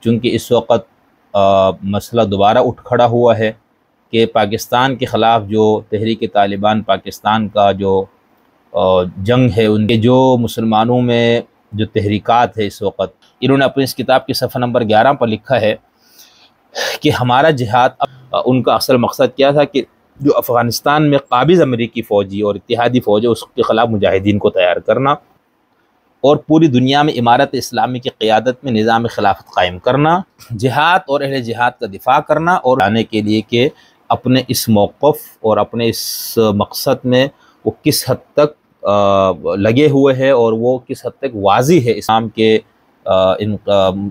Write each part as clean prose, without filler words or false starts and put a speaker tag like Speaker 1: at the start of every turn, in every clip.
Speaker 1: چونکہ اس وقت مسئلہ دوبارہ اٹھ کھڑا ہوا ہے کہ پاکستان کے خلاف جو تحریک طالبان پاکستان کا جو جنگ ہے، ان کے جو مسلمانوں میں جو تحریکات ہے اس وقت، انہوں نے اپنی اس کتاب کے صفحہ نمبر 11 پر لکھا ہے کہ ہمارا جہاد، ان کا اصل مقصد کیا تھا کہ جو افغانستان میں قابض امریکی فوجی اور اتحادی فوج ہے اس کے خلاف مجاہدین کو تیار کرنا اور پوری دنیا میں امارت اسلامی کی قیادت میں نظام خلافت قائم کرنا، جہاد اور اہل جہاد کا دفاع کرنا، اور آنے کے لیے کہ اپنے اس موقف اور اپنے اس مقصد میں وہ کس حد تک لگے ہوئے ہیں اور وہ کس حد تک واضح ہے۔ اسلام کے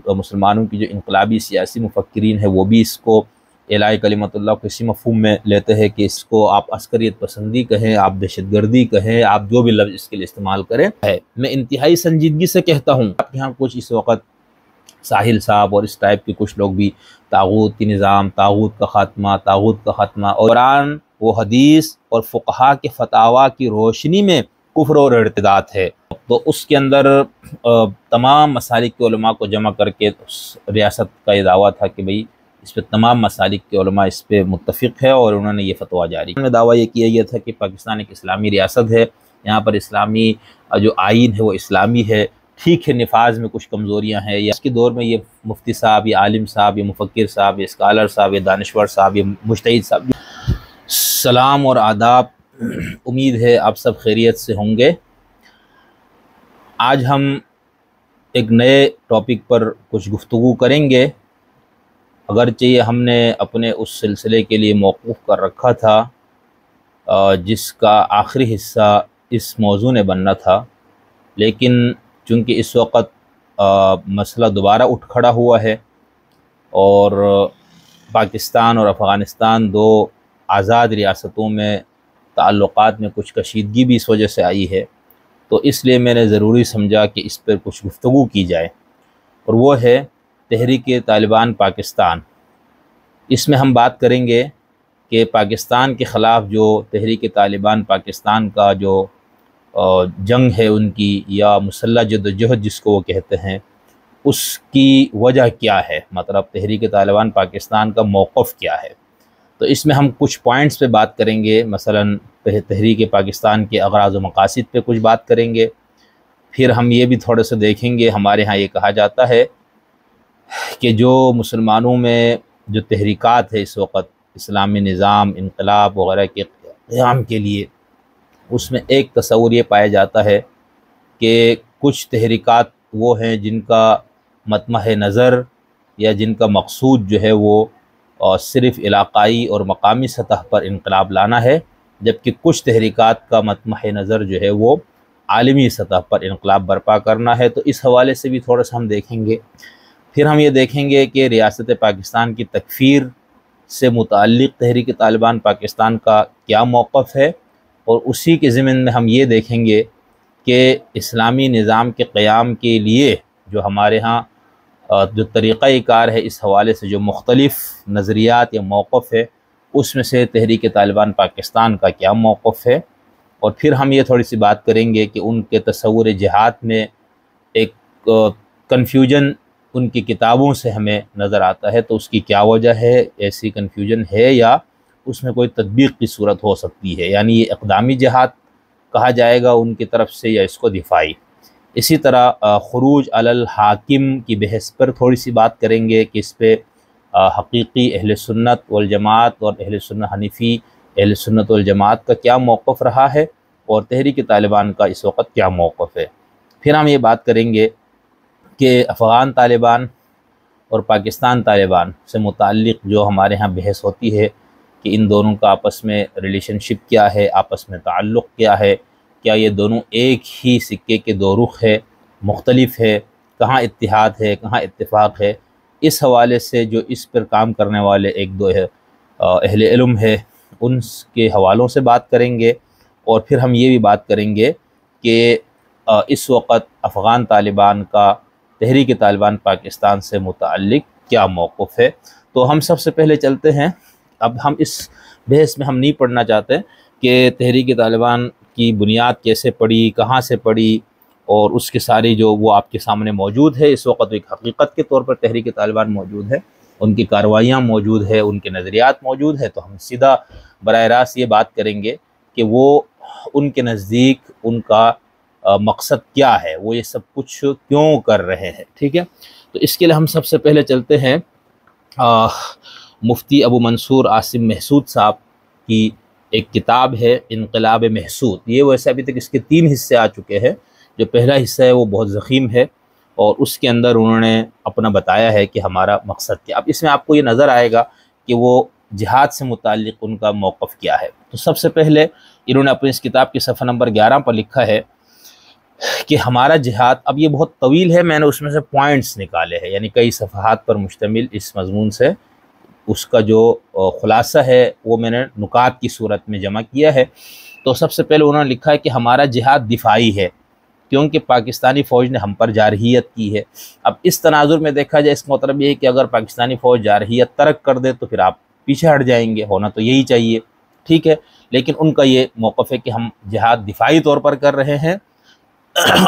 Speaker 1: مسلمانوں کی جو انقلابی سیاسی مفکرین ہیں وہ بھی اس کو اعلاء کلمت اللہ کو اسی مفہوم میں لیتے ہیں کہ اس کو آپ عسکریت پسندی کہیں، آپ دہشت گردی کہیں، آپ جو بھی لفظ اس کے لیے استعمال کریں ہے۔ میں انتہائی سنجیدگی سے کہتا ہوں، آپ یہاں کچھ اس وقت ساحل صاحب اور اس ٹائپ کے کچھ لوگ بھی طاغوت کی نظام، طاغوت کا خاتمہ اور قرآن و حدیث اور فقہا کے فتاویٰ کی روشنی میں کفر اور ارتداد ہے، تو اس کے اندر تمام مسالک کے علماء کو جمع کر کے ریاست کا یہ دعویٰ تھا کہ بھئی اس پہ تمام مسالک کے علماء اس پہ متفق ہے اور انہوں نے یہ فتویٰ جاری کیا۔ دعویٰ یہ کیا گیا تھا کہ پاکستان ایک اسلامی ریاست ہے، یہاں پر اسلامی جو آئین ہے وہ اسلامی ہے، ٹھیک ہے نفاذ میں کچھ کمزوریاں ہیں، یا اس کے دور میں یہ مفتی صاحب یا عالم صاحب یا مفکر صاحب یا اسکالر صاحب یا دانشور صاحب یا مجتہد صاحب، سلام اور آداب، امید ہے آپ سب خیریت سے ہوں گے۔ آج ہم ایک نئے ٹاپک پر کچھ گفتگو کریں گے، اگرچہ یہ ہم نے اپنے اس سلسلے کے لیے موقوف کر رکھا تھا جس کا آخری حصہ اس موضوع نے بننا تھا، لیکن چونکہ اس وقت مسئلہ دوبارہ اٹھ کھڑا ہوا ہے اور پاکستان اور افغانستان دو آزاد ریاستوں میں تعلقات میں کچھ کشیدگی بھی اس وجہ سے آئی ہے، تو اس لیے میں نے ضروری سمجھا کہ اس پر کچھ گفتگو کی جائے، اور وہ ہے تحریک طالبان پاکستان۔ اس میں ہم بات کریں گے کہ پاکستان کے خلاف جو تحریک طالبان پاکستان کا جو جنگ ہے ان کی، یا مسلح جدوجہد جس کو وہ کہتے ہیں، اس کی وجہ کیا ہے، مطلب تحریک طالبان پاکستان کا موقف کیا ہے۔ تو اس میں ہم کچھ پوائنٹس پہ بات کریں گے، مثلا تحریک پاکستان کے اغراض و مقاصد پہ کچھ بات کریں گے، پھر ہم یہ بھی تھوڑے سے دیکھیں گے، ہمارے ہاں یہ کہا جاتا ہے کہ جو مسلمانوں میں جو تحریکات ہے اس وقت اسلامی نظام، انقلاب وغیرہ کے قیام کے لیے، اس میں ایک تصور یہ پایا جاتا ہے کہ کچھ تحریکات وہ ہیں جن کا مطمع نظر یا جن کا مقصود جو ہے وہ صرف علاقائی اور مقامی سطح پر انقلاب لانا ہے، جبکہ کچھ تحریکات کا مطمع نظر جو ہے وہ عالمی سطح پر انقلاب برپا کرنا ہے۔ تو اس حوالے سے بھی تھوڑا سا ہم دیکھیں گے۔ پھر ہم یہ دیکھیں گے کہ ریاست پاکستان کی تکفیر سے متعلق تحریک طالبان پاکستان کا کیا موقف ہے، اور اسی کے ضمن میں ہم یہ دیکھیں گے کہ اسلامی نظام کے قیام کے لیے جو ہمارے ہاں جو طریقہ کار ہے اس حوالے سے جو مختلف نظریات یا موقف ہے، اس میں سے تحریک طالبان پاکستان کا کیا موقف ہے، اور پھر ہم یہ تھوڑی سی بات کریں گے کہ ان کے تصور جہاد میں ایک کنفیوژن ان کی کتابوں سے ہمیں نظر آتا ہے، تو اس کی کیا وجہ ہے، ایسی کنفیوژن ہے یا اس میں کوئی تطبیق کی صورت ہو سکتی ہے، یعنی یہ اقدامی جہاد کہا جائے گا ان کی طرف سے یا اس کو دفاعی۔ اسی طرح خروج علی الحاکم کی بحث پر تھوڑی سی بات کریں گے کہ اس پہ حقیقی اہل سنت والجماعت اور اہل سنت حنیفی اہل سنت والجماعت کا کیا موقف رہا ہے، اور تحریک طالبان کا اس وقت کیا موقف ہے۔ پھر ہم یہ بات کریں گے کہ افغان طالبان اور پاکستان طالبان سے متعلق جو ہمارے ہاں بحث ہوتی ہے کہ ان دونوں کا آپس میں ریلیشن شپ کیا ہے، آپس میں تعلق کیا ہے، کیا یہ دونوں ایک ہی سکے کے دو رخ ہے، مختلف ہے، کہاں اتحاد ہے کہاں اتفاق ہے۔ اس حوالے سے جو اس پر کام کرنے والے ایک دو اہل علم ہے ان کے حوالوں سے بات کریں گے، اور پھر ہم یہ بھی بات کریں گے کہ اس وقت افغان طالبان کا تحریک طالبان پاکستان سے متعلق کیا موقف ہے۔ تو ہم سب سے پہلے چلتے ہیں، اب ہم اس بحث میں ہم نہیں پڑھنا چاہتے کہ تحریک طالبان کی بنیاد کیسے پڑی، کہاں سے پڑی، اور اس کے ساری جو وہ آپ کے سامنے موجود ہے اس وقت ایک حقیقت کے طور پر تحریک طالبان موجود ہے، ان کی کارروائیاں موجود ہے، ان کے نظریات موجود ہے، تو ہم سیدھا براہ راست یہ بات کریں گے کہ وہ ان کے نزدیک ان کا مقصد کیا ہے، وہ یہ سب کچھ کیوں کر رہے ہیں، ٹھیک ہے۔ تو اس کے لیے ہم سب سے پہلے چلتے ہیں مفتی ابو منصور عاصم محسود صاحب کی ایک کتاب ہے انقلاب محسود۔ یہ ویسے ابھی تک اس کے 3 حصے آ چکے ہیں۔ جو پہلا حصہ ہے وہ بہت ضخیم ہے اور اس کے اندر انہوں نے اپنا بتایا ہے کہ ہمارا مقصد کیا۔ اب اس میں آپ کو یہ نظر آئے گا کہ وہ جہاد سے متعلق ان کا موقف کیا ہے۔ تو سب سے پہلے انہوں نے اپنی اس کتاب کے صفحہ نمبر 11 پر لکھا ہے کہ ہمارا جہاد، اب یہ بہت طویل ہے، میں نے اس میں سے پوائنٹس نکالے ہیں، یعنی کئی صفحات پر مشتمل اس مضمون سے اس کا جو خلاصہ ہے وہ میں نے نکات کی صورت میں جمع کیا ہے۔ تو سب سے پہلے انہوں نے لکھا ہے کہ ہمارا جہاد دفاعی ہے کیونکہ پاکستانی فوج نے ہم پر جارحیت کی ہے۔ اب اس تناظر میں دیکھا جائے اس کا مطلب یہ ہے کہ اگر پاکستانی فوج جارحیت ترک کر دے تو پھر آپ پیچھے ہٹ جائیں گے، ہونا تو یہی چاہیے، ٹھیک ہے۔ لیکن ان کا یہ موقف ہے کہ ہم جہاد دفاعی طور پر کر رہے ہیں۔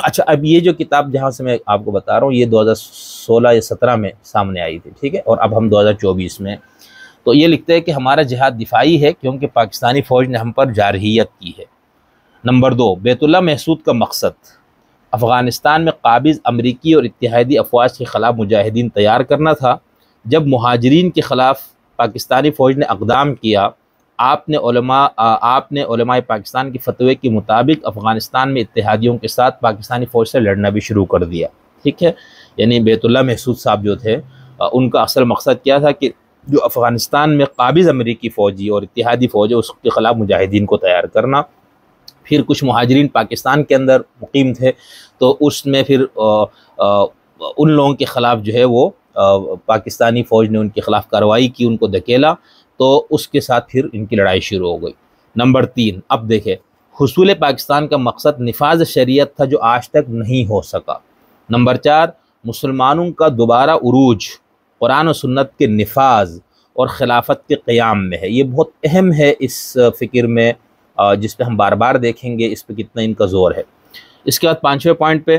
Speaker 1: اچھا، اب یہ جو کتاب جہاں سے میں آپ کو بتا رہا ہوں یہ 2016 یا 17 میں سامنے آئی تھی، ٹھیک ہے، اور اب ہم 2024 میں۔ تو یہ لکھتے ہیں کہ ہمارا جہاد دفاعی ہے کیونکہ پاکستانی فوج نے ہم پر جارحیت کی ہے۔ نمبر 2، بیت اللہ محسود کا مقصد افغانستان میں قابض امریکی اور اتحادی افواج کے خلاف مجاہدین تیار کرنا تھا۔ جب مہاجرین کے خلاف پاکستانی فوج نے اقدام کیا، آپ نے علماء پاکستان کے فتوے کے مطابق افغانستان میں اتحادیوں کے ساتھ پاکستانی فوج سے لڑنا بھی شروع کر دیا، ٹھیک ہے۔ یعنی بیت اللہ محسود صاحب جو تھے ان کا اصل مقصد کیا تھا کہ جو افغانستان میں قابض امریکی فوجی اور اتحادی فوج ہے اس کے خلاف مجاہدین کو تیار کرنا۔ پھر کچھ مہاجرین پاکستان کے اندر مقیم تھے تو اس میں پھر ان لوگوں کے خلاف جو ہے وہ پاکستانی فوج نے ان کے خلاف کارروائی کی، ان کو دھکیلا، تو اس کے ساتھ پھر ان کی لڑائی شروع ہو گئی۔ نمبر 3، اب دیکھیں، حصول پاکستان کا مقصد نفاذ شریعت تھا جو آج تک نہیں ہو سکا۔ نمبر 4، مسلمانوں کا دوبارہ عروج قرآن و سنت کے نفاذ اور خلافت کے قیام میں ہے۔ یہ بہت اہم ہے اس فکر میں، جس پہ ہم بار بار دیکھیں گے اس پہ کتنا ان کا زور ہے۔ اس کے بعد 5ویں پوائنٹ پہ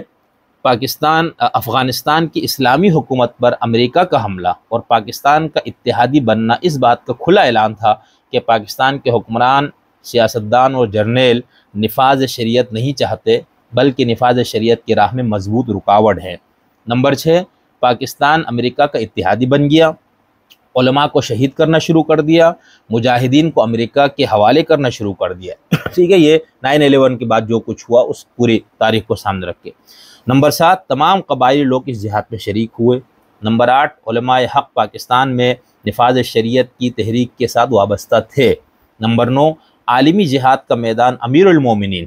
Speaker 1: افغانستان کی اسلامی حکومت پر امریکہ کا حملہ اور پاکستان کا اتحادی بننا اس بات کا کھلا اعلان تھا کہ پاکستان کے حکمران، سیاستدان اور جرنیل نفاذ شریعت نہیں چاہتے بلکہ نفاذ شریعت کی راہ میں مضبوط رکاوٹ ہیں۔ نمبر 6، پاکستان امریکہ کا اتحادی بن گیا، علماء کو شہید کرنا شروع کر دیا، مجاہدین کو امریکہ کے حوالے کرنا شروع کر دیا، ٹھیک ہے۔ یہ 9/11 کے بعد جو کچھ ہوا اس پوری تاریخ کو سامنے رکھ کے۔ نمبر 7، تمام قبائلی لوگ اس جہاد میں شریک ہوئے۔ نمبر 8، علماء حق پاکستان میں نفاذ شریعت کی تحریک کے ساتھ وابستہ تھے۔ نمبر 9، عالمی جہاد کا میدان امیر المومنین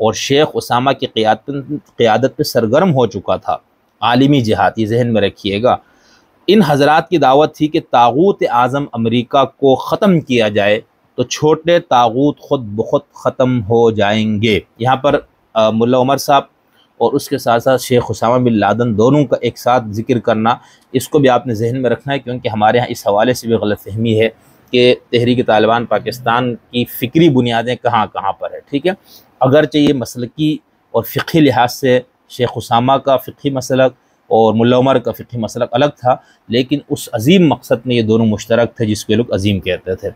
Speaker 1: اور شیخ اسامہ کی قیادت پہ سرگرم ہو چکا تھا۔ عالمی جہاد، یہ ذہن میں رکھیے گا۔ ان حضرات کی دعوت تھی کہ طاغوت اعظم امریکہ کو ختم کیا جائے تو چھوٹے طاغوت خود بخود ختم ہو جائیں گے۔ یہاں پر ملا عمر صاحب اور اس کے ساتھ ساتھ شیخ اسامہ بن لادن دونوں کا ایک ساتھ ذکر کرنا، اس کو بھی آپ نے ذہن میں رکھنا ہے، کیونکہ ہمارے ہاں اس حوالے سے بھی غلط فہمی ہے کہ تحریک طالبان پاکستان کی فکری بنیادیں کہاں کہاں پر ہے، ٹھیک ہے۔ اگرچہ یہ مسلکی اور فقہی لحاظ سے شیخ اسامہ کا فقہی مسلک اور ملا عمر کا فقہی مسلک الگ تھا، لیکن اس عظیم مقصد میں یہ دونوں مشترک تھے جس کو لوگ عظیم کہتے تھے۔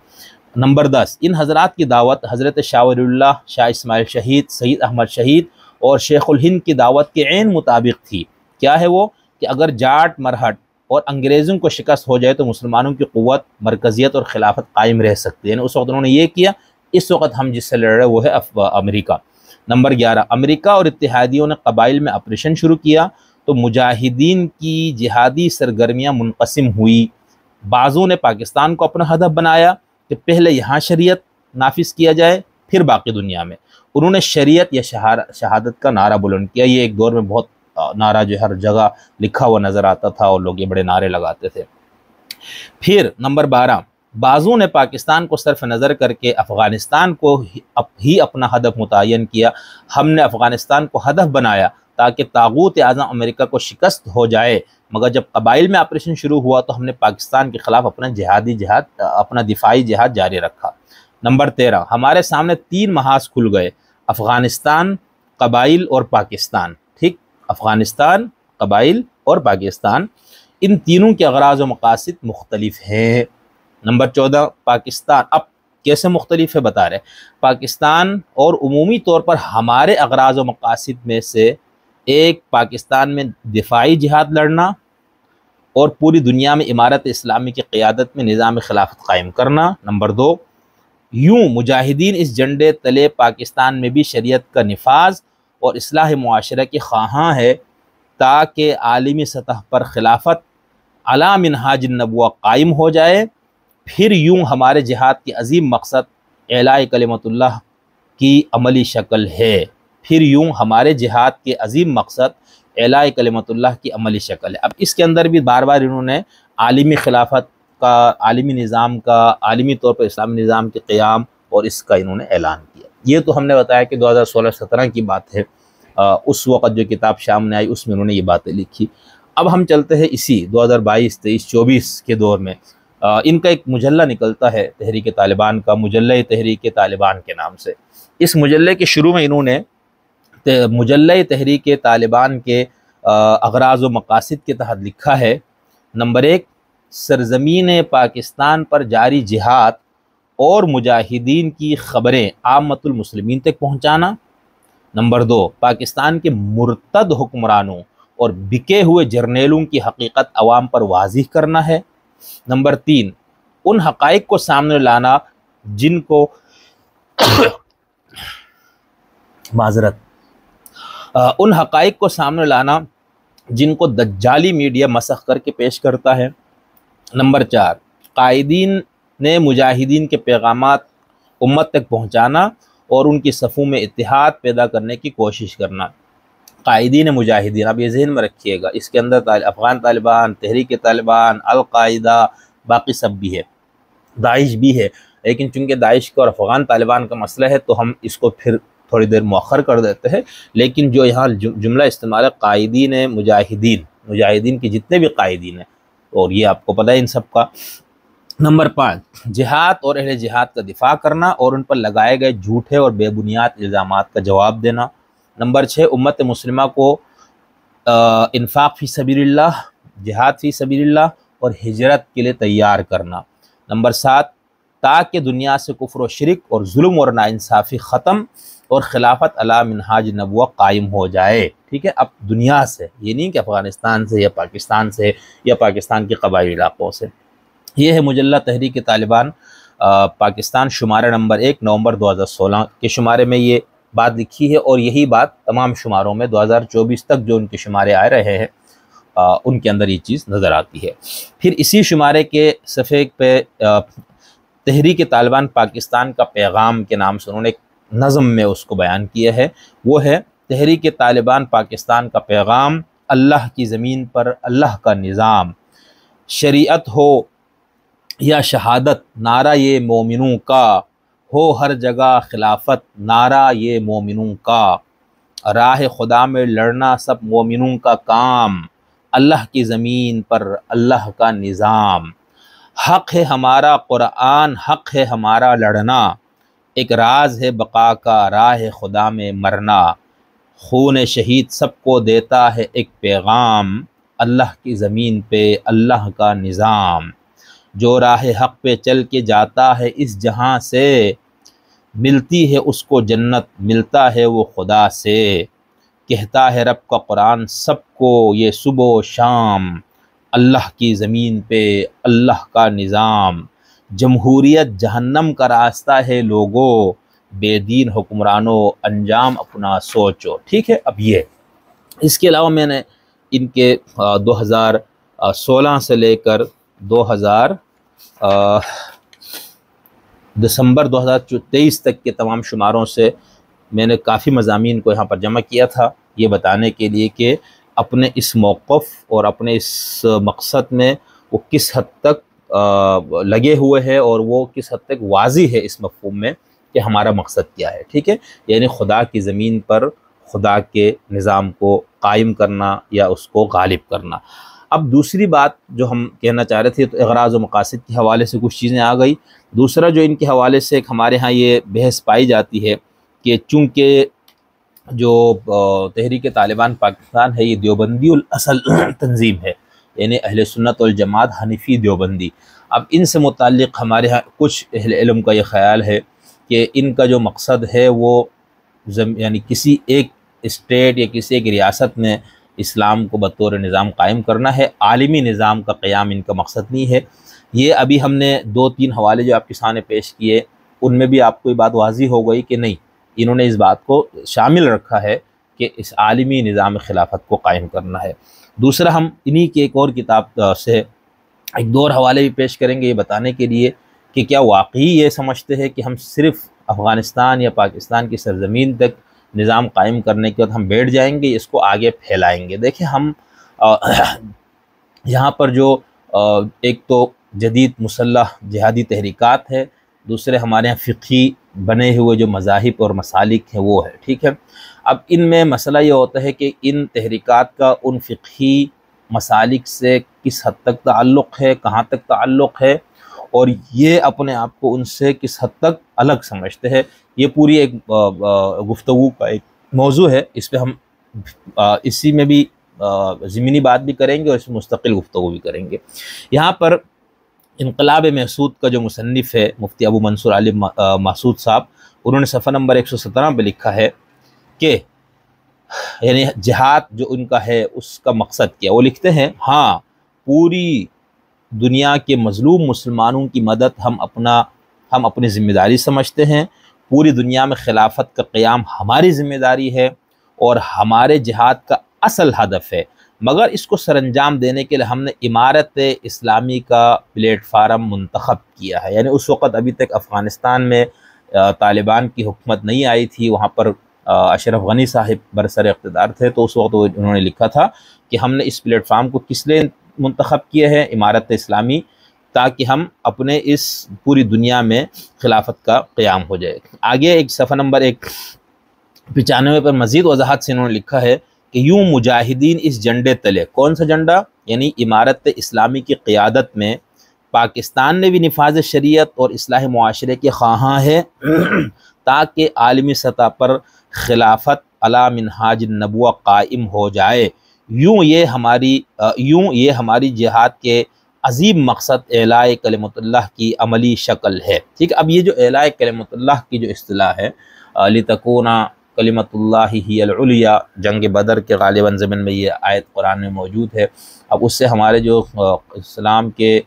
Speaker 1: نمبر 10، ان حضرات کی دعوت حضرت شاہ ولی اللہ، شاہ اسماعیل شہید، سید احمد شہید اور شیخ الہند کی دعوت کے عین مطابق تھی۔ کیا ہے وہ؟ کہ اگر جاٹ، مرہٹ اور انگریزوں کو شکست ہو جائے تو مسلمانوں کی قوت، مرکزیت اور خلافت قائم رہ سکتی ہے۔ یعنی اس وقت انہوں نے یہ کیا، اس وقت ہم جس سے لڑ رہے وہ ہے امریکہ۔ نمبر 11، امریکہ اور اتحادیوں نے قبائل میں آپریشن شروع کیا تو مجاہدین کی جہادی سرگرمیاں منقسم ہوئی۔ بعضوں نے پاکستان کو اپنا ہدف بنایا کہ پہلے یہاں شریعت نافذ کیا جائے پھر باقی دنیا میں۔ انہوں نے شریعت یا شہادت کا نعرہ بلند کیا۔ یہ ایک دور میں بہت نعرہ جو ہر جگہ لکھا ہوا نظر آتا تھا اور لوگ یہ بڑے نعرے لگاتے تھے۔ پھر نمبر 12، بعضوں نے پاکستان کو صرف نظر کر کے افغانستان کو ہی اپنا ہدف متعین کیا۔ ہم نے افغانستان کو ہدف بنایا تاکہ طاغوت اعظم امریکہ کو شکست ہو جائے، مگر جب قبائل میں آپریشن شروع ہوا تو ہم نے پاکستان کے خلاف اپنا دفاعی جہاد جاری رکھا۔ نمبر 13، ہمارے سامنے 3 محاذ کھل گئے، افغانستان، قبائل اور پاکستان۔ افغانستان، قبائل اور پاکستان، ان تینوں کے اغراض و مقاصد مختلف ہیں۔ نمبر 14 پاکستان، اب کیسے مختلف ہے بتا رہے، پاکستان اور عمومی طور پر ہمارے اغراض و مقاصد میں سے ایک پاکستان میں دفاعی جہاد لڑنا اور پوری دنیا میں امارت اسلامی کی قیادت میں نظام خلافت قائم کرنا۔ نمبر 2 یوں مجاہدین اس جھنڈے تلے پاکستان میں بھی شریعت کا نفاذ اور اصلاح معاشرہ کے خواہاں ہے تاکہ عالمی سطح پر خلافت علی منہاج النبوہ قائم ہو جائے۔ پھر یوں ہمارے جہاد کی عظیم مقصد اعلاء کلمت اللہ کی عملی شکل ہے۔ پھر یوں ہمارے جہاد کے عظیم مقصد اعلاء کلمت اللہ کی عملی شکل ہے۔ اب اس کے اندر بھی بار بار انہوں نے عالمی خلافت کا، عالمی نظام کا، عالمی طور پر اسلامی نظام کے قیام اور اس کا انہوں نے اعلان کیا۔ یہ تو ہم نے بتایا کہ 2016-17 کی بات ہے، اس وقت جو کتاب سامنے آئی اس میں انہوں نے یہ باتیں لکھی۔ اب ہم چلتے ہیں اسی 2022، 23، 24 کے دور میں ان کا ایک مجلہ نکلتا ہے تحریک طالبان کا، مجلہ تحریک طالبان کے نام سے۔ اس مجلے کے شروع میں انہوں نے مجلہ تحریک طالبان کے اغراض و مقاصد کے تحت لکھا ہے، نمبر 1 سرزمین پاکستان پر جاری جہاد اور مجاہدین کی خبریں عامت المسلمین تک پہنچانا۔ نمبر 2 پاکستان کے مرتد حکمرانوں اور بکے ہوئے جرنیلوں کی حقیقت عوام پر واضح کرنا ہے۔ نمبر 3 ان حقائق کو سامنے لانا جن کو ان حقائق کو سامنے لانا جن کو دجالی میڈیا مسخ کر کے پیش کرتا ہے۔ نمبر 4 قائدین نے مجاہدین کے پیغامات امت تک پہنچانا اور ان کی صفوں میں اتحاد پیدا کرنے کی کوشش کرنا۔ قائدین مجاہدین، اب یہ ذہن میں رکھیے گا، اس کے اندر افغان طالبان، تحریک طالبان، القاعدہ، باقی سب بھی ہے، داعش بھی ہے، لیکن چونکہ داعش کا اور افغان طالبان کا مسئلہ ہے تو ہم اس کو پھر تھوڑی دیر مؤخر کر دیتے ہیں۔ لیکن جو یہاں جملہ استعمال ہے قائدین مجاہدین، مجاہدین کے جتنے بھی قائدین ہیں، اور یہ آپ کو پتہ ہے ان سب کا۔ نمبر 5 جہاد اور اہل جہاد کا دفاع کرنا اور ان پر لگائے گئے جھوٹے اور بے بنیاد الزامات کا جواب دینا۔ نمبر 6 امت مسلمہ کو انفاق فی سبیل اللہ، جہاد فی سبیل اللہ اور ہجرت کے لیے تیار کرنا۔ نمبر 7 تاکہ دنیا سے کفر و شرک اور ظلم اور ناانصافی ختم اور خلافت علی منہاج نبوہ قائم ہو جائے۔ ٹھیک ہے، اب دنیا سے، یہ نہیں کہ افغانستان سے یا پاکستان سے یا پاکستان کے قبائلی علاقوں سے۔ یہ ہے مجلہ تحریک طالبان پاکستان، شمارہ نمبر 1 نومبر 2016 کے شمارے میں یہ بات لکھی ہے، اور یہی بات تمام شماروں میں 2024 تک جو ان کے شمارے آ رہے ہیں ان کے اندر یہ چیز نظر آتی ہے۔ پھر اسی شمارے کے صفحے پہ تحریک طالبان پاکستان کا پیغام کے نام سے انہوں نے ایک نظم میں اس کو بیان کیا ہے، وہ ہے تحریک طالبان پاکستان کا پیغام، اللہ کی زمین پر اللہ کا نظام، شریعت ہو یا شہادت نعرہ یہ مومنوں کا، ہو ہر جگہ خلافت نعرہ یہ مومنوں کا، راہ خدا میں لڑنا سب مومنوں کا کام، اللہ کی زمین پر اللہ کا نظام، حق ہے ہمارا قرآن، حق ہے ہمارا لڑنا، ایک راز ہے بقا کا راہ خدا میں مرنا، خون شہید سب کو دیتا ہے ایک پیغام، اللہ کی زمین پہ اللہ کا نظام، جو راہ حق پہ چل کے جاتا ہے اس جہاں سے، ملتی ہے اس کو جنت ملتا ہے وہ خدا سے، کہتا ہے رب کا قرآن سب کو یہ صبح و شام، اللہ کی زمین پہ اللہ کا نظام، جمہوریت جہنم کا راستہ ہے لوگوں، بے دین حکمرانوں انجام اپنا سوچو۔ ٹھیک ہے، اب یہ اس کے علاوہ میں نے ان کے 2016 سے لے کر دسمبر 2023 تک کے تمام شماروں سے میں نے کافی مضامین کو یہاں پر جمع کیا تھا، یہ بتانے کے لیے کہ اپنے اس موقف اور اپنے اس مقصد میں وہ کس حد تک لگے ہوئے ہیں اور وہ کس حد تک واضح ہے اس مفہوم میں کہ ہمارا مقصد کیا ہے۔ ٹھیک ہے، یعنی خدا کی زمین پر خدا کے نظام کو قائم کرنا یا اس کو غالب کرنا۔ اب دوسری بات جو ہم کہنا چاہ رہے تھے، تو اغراض و مقاصد کے حوالے سے کچھ چیزیں آ گئی۔ دوسرا جو ان کے حوالے سے ایک ہمارے ہاں یہ بحث پائی جاتی ہے کہ چونکہ جو تحریک طالبان پاکستان ہے یہ دیوبندی الاصل تنظیم ہے، یعنی اہل سنت والجماعت حنفی دیوبندی۔ اب ان سے متعلق ہمارے ہاں کچھ اہل علم کا یہ خیال ہے کہ ان کا جو مقصد ہے وہ یعنی کسی ایک اسٹیٹ یا کسی ایک ریاست میں اسلام کو بطور نظام قائم کرنا ہے، عالمی نظام کا قیام ان کا مقصد نہیں ہے۔ یہ ابھی ہم نے 2-3 حوالے جو آپ کے سامنے پیش کیے ان میں بھی آپ کو یہ بات واضح ہو گئی کہ نہیں، انہوں نے اس بات کو شامل رکھا ہے کہ اس عالمی نظام خلافت کو قائم کرنا ہے۔ دوسرا، ہم انہی کی ایک اور کتاب سے ایک دو اور حوالے بھی پیش کریں گے یہ بتانے کے لیے کہ کیا واقعی یہ سمجھتے ہیں کہ ہم صرف افغانستان یا پاکستان کی سرزمین تک نظام قائم کرنے کے بعد ہم بیٹھ جائیں گے، اس کو آگے پھیلائیں گے۔ دیکھیں ہم یہاں پر جو ایک تو جدید مسلح جہادی تحریکات ہے، دوسرے ہمارے یہاں فقہی بنے ہوئے جو مذاہب اور مسالک ہیں وہ ہے، ٹھیک ہے۔ اب ان میں مسئلہ یہ ہوتا ہے کہ ان تحریکات کا ان فقہی مسالک سے کس حد تک تعلق ہے، کہاں تک تعلق ہے، اور یہ اپنے آپ کو ان سے کس حد تک الگ سمجھتے ہیں۔ یہ پوری ایک گفتگو کا ایک موضوع ہے، اس پہ ہم اسی میں بھی ضمنی بات بھی کریں گے اور اس میں مستقل گفتگو بھی کریں گے۔ یہاں پر انقلاب محسود کا جو مصنف ہے مفتی ابو منصور علی محسود صاحب، انہوں نے صفحہ نمبر 117 پہ لکھا ہے کہ یعنی جہاد جو ان کا ہے اس کا مقصد کیا۔ وہ لکھتے ہیں ہاں، پوری دنیا کے مظلوم مسلمانوں کی مدد ہم اپنی ذمہ داری سمجھتے ہیں، پوری دنیا میں خلافت کا قیام ہماری ذمہ داری ہے اور ہمارے جہاد کا اصل ہدف ہے، مگر اس کو سر انجام دینے کے لیے ہم نے امارت اسلامی کا پلیٹ فارم منتخب کیا ہے۔ یعنی اس وقت ابھی تک افغانستان میں طالبان کی حکومت نہیں آئی تھی، وہاں پر اشرف غنی صاحب برسر اقتدار تھے، تو اس وقت انہوں نے لکھا تھا کہ ہم نے اس پلیٹ فارم کو کس لیے منتخب کیے ہیں، امارت اسلامی، تاکہ ہم اپنے اس پوری دنیا میں خلافت کا قیام ہو جائے۔ آگے ایک صفحہ نمبر 195 پر مزید وضاحت سے انہوں نے لکھا ہے کہ یوں مجاہدین اس جھنڈے تلے، کون سا جھنڈا؟ یعنی امارت اسلامی کی قیادت میں پاکستان نے بھی نفاذ شریعت اور اصلاح معاشرے کے خواہاں ہے تاکہ عالمی سطح پر خلافت علی منہاج النبوہ قائم ہو جائے۔ یوں یہ ہماری جہاد کے عظیم مقصد اعلاء کلمت اللہ کی عملی شکل ہے۔ ٹھیک، اب یہ جو اعلاء کلمت اللہ کی جو اصطلاح ہے، لِتَكُونَ کلمت اللہ ہی العلیٰ، جنگ بدر کے غالباً ضمن میں یہ آیت قرآن میں موجود ہے۔ اب اس سے ہمارے جو اسلام کے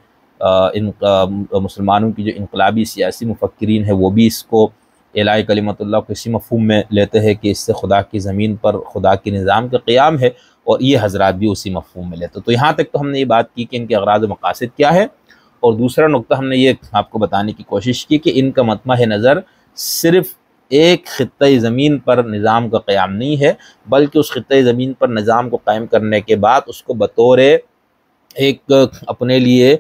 Speaker 1: مسلمانوں کی جو انقلابی سیاسی مفکرین ہیں وہ بھی اس کو اعلاء کلمت اللہ کو اسی مفہوم میں لیتے ہیں کہ اس سے خدا کی زمین پر خدا کے نظام کا قیام ہے، اور یہ حضرات بھی اسی مفہوم میں لیتے۔ تو یہاں تک تو ہم نے یہ بات کی کہ ان کے اغراض و مقاصد کیا ہے، اور دوسرا نقطہ ہم نے یہ آپ کو بتانے کی کوشش کی کہ ان کا مطمع نظر صرف ایک خطۂ زمین پر نظام کا قیام نہیں ہے، بلکہ اس خطۂ زمین پر نظام کو قائم کرنے کے بعد اس کو بطور ایک اپنے لیے